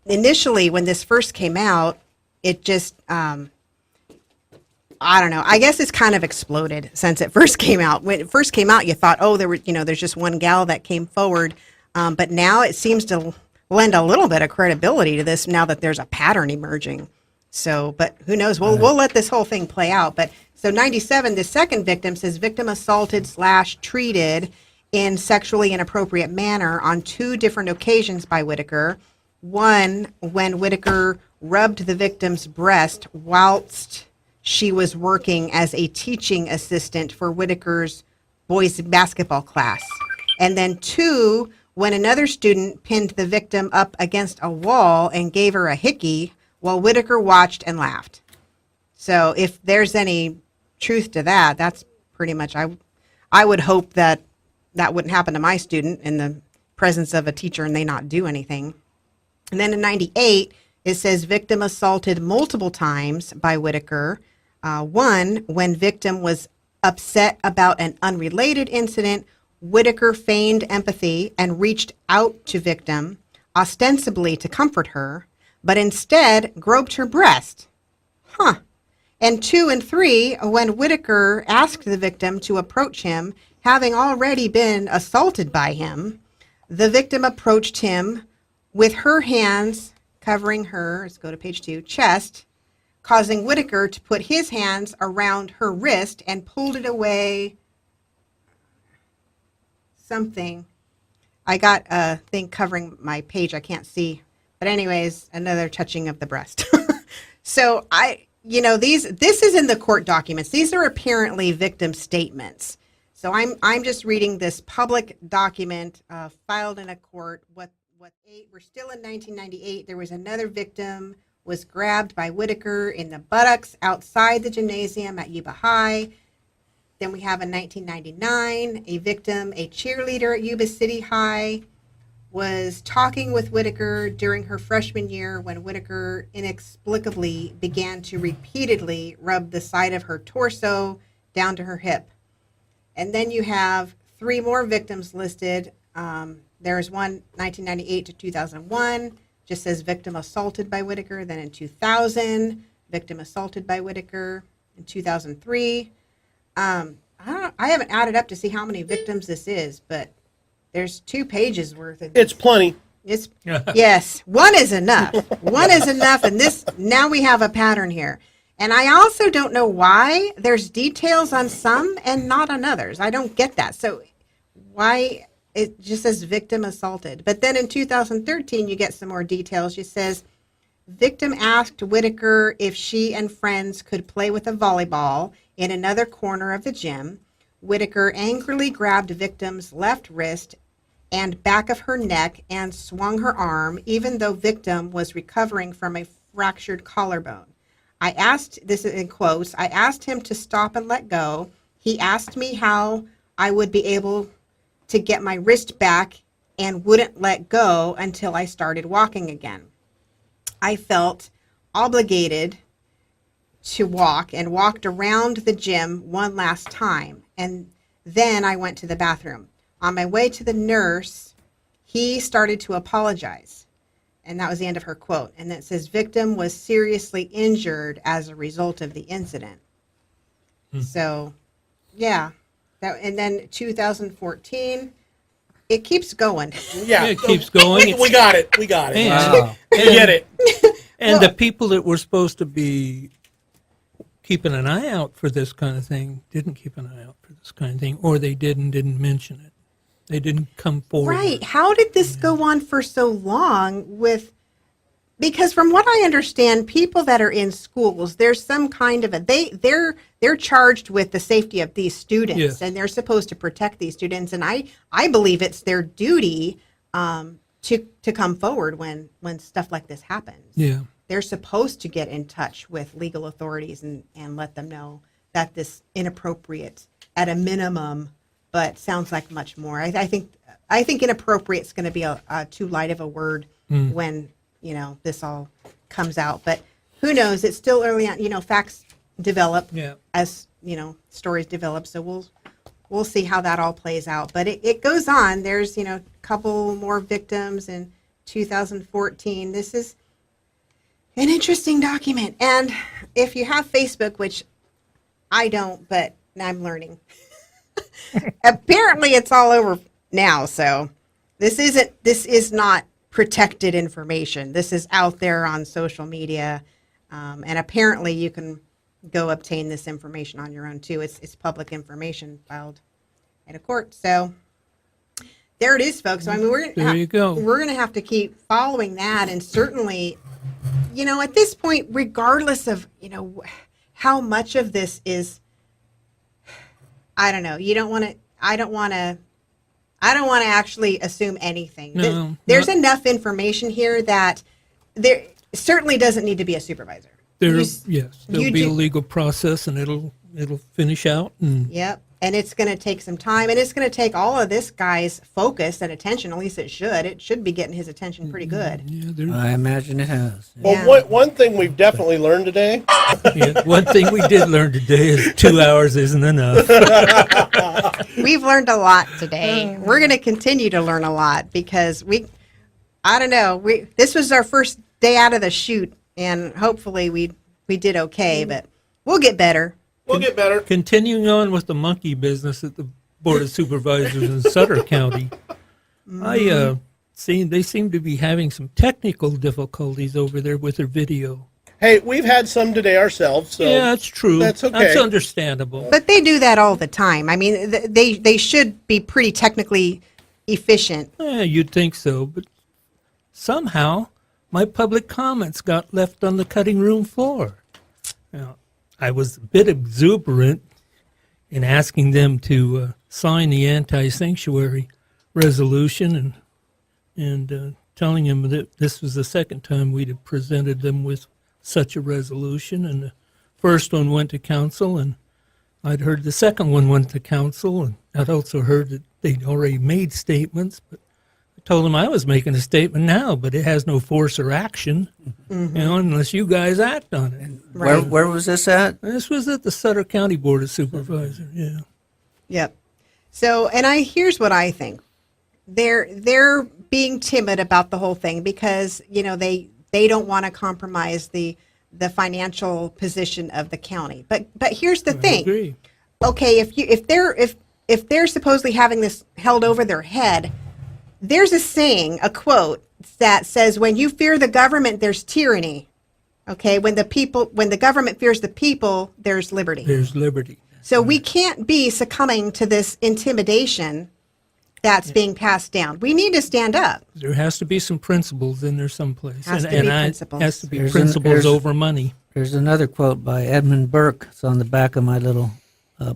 Initially, when this first came out, it just, I don't know. I guess it's kind of exploded since it first came out. When it first came out, you thought, oh, there's just one gal that came forward. But now it seems to lend a little bit of credibility to this now that there's a pattern emerging. So, but who knows? We'll let this whole thing play out. But so 97, the second victim says victim assaulted / treated in sexually inappropriate manner on 2 different occasions by Whitaker. One, when Whitaker rubbed the victim's breast whilst she was working as a teaching assistant for Whitaker's boys basketball class. And then 2, when another student pinned the victim up against a wall and gave her a hickey while Whitaker watched and laughed. So if there's any truth to that, that's pretty much, I would hope that wouldn't happen to my student in the presence of a teacher and they not do anything. And then in 98, it says victim assaulted multiple times by Whitaker. One, when victim was upset about an unrelated incident, Whitaker feigned empathy and reached out to victim, ostensibly to comfort her, but instead groped her breast. And 2 and 3, when Whitaker asked the victim to approach him, having already been assaulted by him, the victim approached him with her hands covering her, let's go to page 2, chest, causing Whitaker to put his hands around her wrist and pulled it away. Something. I got a thing covering my page I can't see. But anyways, another touching of the breast. So this is in the court documents. These are apparently victim statements. So I'm just reading this public document filed in a court. We're still in 1998. There was another victim was grabbed by Whitaker in the buttocks outside the gymnasium at Yuba High. Then we have in 1999, a victim, a cheerleader at Yuba City High, was talking with Whitaker during her freshman year when Whitaker inexplicably began to repeatedly rub the side of her torso down to her hip. And then you have 3 more victims listed. There's one 1998 to 2001, just says victim assaulted by Whitaker. Then in 2000, victim assaulted by Whitaker. In 2003, I haven't added up to see how many victims this is, but there's 2 pages worth of It's plenty. Yes, one is enough. One is enough, and now we have a pattern here. And I also don't know why there's details on some and not on others. I don't get that. So why it just says victim assaulted. But then in 2013, you get some more details. It says victim asked Whitaker if she and friends could play with a volleyball in another corner of the gym. Whitaker angrily grabbed victim's left wrist and back of her neck and swung her arm, even though victim was recovering from a fractured collarbone. I asked, this is in quotes, I asked him to stop and let go. He asked me how I would be able to get my wrist back and wouldn't let go until I started walking again. I felt obligated to walk and walked around the gym one last time. And then I went to the bathroom. On my way to the nurse, he started to apologize. And that was the end of her quote. And it says, victim was seriously injured as a result of the incident. So, yeah. And then 2014, it keeps going. Yeah, It keeps going. We got it. We got it. And, We get it. and the people that were supposed to be keeping an eye out for this kind of thing didn't keep an eye out for this kind of thing, or they didn't mention it. They didn't come forward. Right. How did this go on for so long because from what I understand, people that are in schools, there's some kind of they're charged with the safety of these students, Yes. and they're supposed to protect these students. And I believe it's their duty to come forward when stuff like this happens. Yeah. They're supposed to get in touch with legal authorities and let them know that this inappropriate at a minimum, but sounds like much more. I think inappropriate is going to be a too light of a word when this all comes out. But who knows? It's still early on. Facts develop as stories develop. So we'll see how that all plays out. But it goes on. There's a couple more victims in 2014. This is an interesting document. And if you have Facebook, which I don't, but I'm learning. Apparently, it's all over now. So this is not protected information. This is out there on social media, and apparently, you can go obtain this information on your own too. It's public information filed at a court. So there it is, folks. So I mean, There you go. we're gonna have to keep following that, and certainly, at this point, regardless of how much of this is, I don't know. You don't want to. I don't want to actually assume anything. No, There's not- enough information here that there certainly doesn't need to be a supervisor. There, You yes, there'll you be a do- legal process, and it'll finish out. And Yep. And it's going to take some time, and it's going to take all of this guy's focus and attention. At least it should. It should be getting his attention pretty good. yeah, there's I imagine it has. Well, Yeah. one thing we've definitely learned today, yeah, one thing we did learn today is 2 hours isn't enough. We've learned a lot today. We're going to continue to learn a lot because I don't know. This was our first day out of the chute, and hopefully we did okay, but we'll get better. we'll get better. Continuing on with the monkey business at the Board of Supervisors in Sutter County, I they seem to be having some technical difficulties over there with their video. Hey, we've had some today ourselves, so Yeah, that's true. That's okay. That's understandable. But they do that all the time. I mean, they should be pretty technically efficient. You'd think so, but somehow my public comments got left on the cutting room floor. Now, I was a bit exuberant in asking them to sign the anti-sanctuary resolution and telling them that this was the second time we'd have presented them with such a resolution. And the first one went to council, and I'd heard the second one went to council, and I'd also heard that they'd already made statements, but I told them I was making a statement now, but it has no force or action, unless you guys act on it. Right. Where was this at? This was at the Sutter County Board of Supervisors, yeah. Yep. So, and here's what I think. They're being timid about the whole thing because they don't want to compromise the financial position of the county. But here's the I thing. agree. Okay, if they're supposedly having this held over their head, there's a saying, a quote that says, "When you fear the government, there's tyranny." Okay, when the government fears the people, there's liberty. There's liberty. So we can't be succumbing to this intimidation that's being passed down. We need to stand up. There has to be some principles in there someplace. Has to be principles. Has to be Here's principles over money. There's another quote by Edmund Burke. It's on the back of my little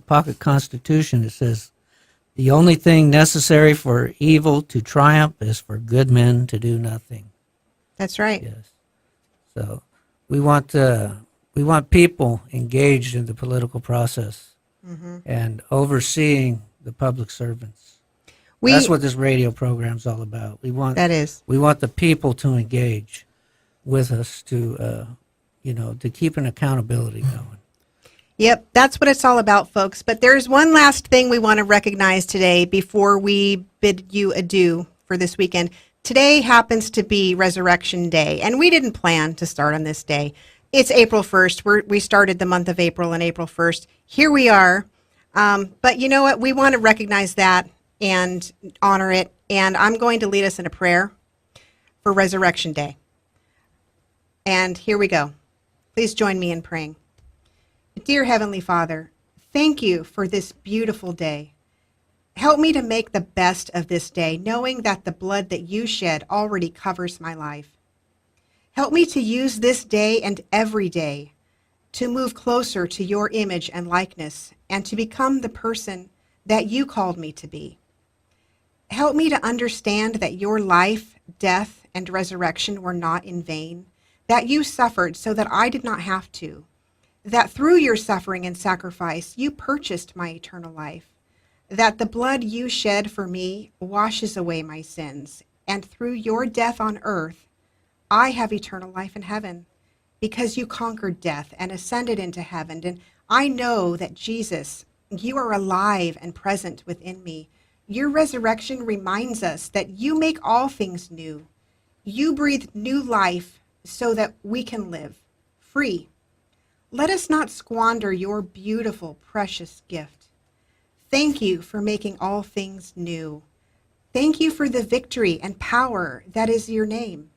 pocket constitution. It says, "The only thing necessary for evil to triumph is for good men to do nothing." That's right. Yes. So we want people engaged in the political process and overseeing the public servants. That's what this radio program's all about. We want the people to engage with us to keep an accountability going. Yep, that's what it's all about, folks. But there's one last thing we want to recognize today before we bid you adieu for this weekend. Today happens to be Resurrection Day, and we didn't plan to start on this day. It's April 1st. We started the month of April on April 1st. Here we are. But you know what? We want to recognize that and honor it. And I'm going to lead us in a prayer for Resurrection Day. And here we go. Please join me in praying. Dear Heavenly Father, thank you for this beautiful day. Help me to make the best of this day, knowing that the blood that you shed already covers my life. Help me to use this day and every day to move closer to your image and likeness and to become the person that you called me to be. Help me to understand that your life, death, and resurrection were not in vain, that you suffered so that I did not have to, that through your suffering and sacrifice, you purchased my eternal life, that the blood you shed for me washes away my sins, and through your death on earth, I have eternal life in heaven, because you conquered death and ascended into heaven. And I know that Jesus, you are alive and present within me. Your resurrection reminds us that you make all things new. You breathe new life so that we can live free. Let us not squander your beautiful, precious gift. Thank you for making all things new. Thank you for the victory and power that is your name.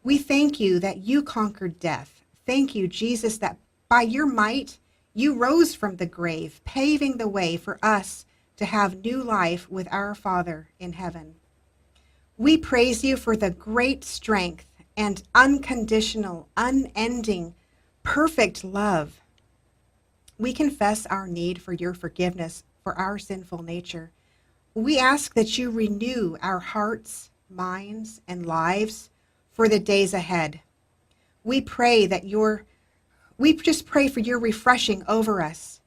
We thank you that you conquered death. Thank you, Jesus, that by your might you rose from the grave, paving the way for us to have new life with our Father in heaven. We praise you for the great strength and unconditional, unending, perfect love. We confess our need for your forgiveness for our sinful nature. We ask that you renew our hearts, minds, and lives for the days ahead. We just pray for your refreshing over us.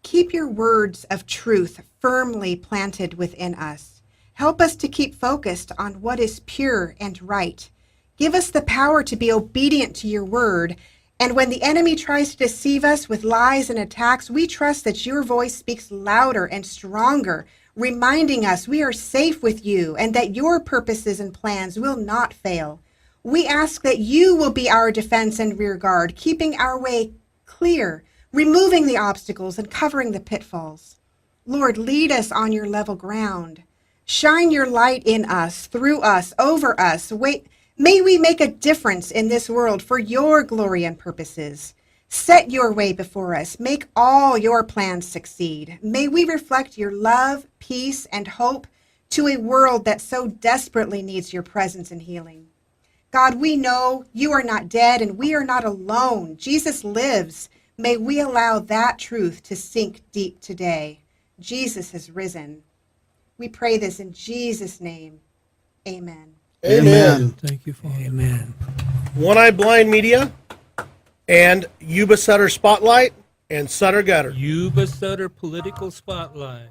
Keep your words of truth firmly planted within us. Help us to keep focused on what is pure and right. Give us the power to be obedient to your word. And when the enemy tries to deceive us with lies and attacks, we trust that your voice speaks louder and stronger, reminding us we are safe with you and that your purposes and plans will not fail. We ask that you will be our defense and rear guard, keeping our way clear, removing the obstacles and covering the pitfalls. Lord, lead us on your level ground. Shine your light in us, through us, over us. May we make a difference in this world for your glory and purposes. Set your way before us. Make all your plans succeed. May we reflect your love, peace, and hope to a world that so desperately needs your presence and healing. God, we know you are not dead and we are not alone. Jesus lives. May we allow that truth to sink deep today. Jesus has risen. We pray this in Jesus' name. Amen. Amen. Thank you, Father. Amen. One Eye Blind Media and Yuba Sutter Spotlight and Sutter Gutter. Yuba Sutter Political Spotlight.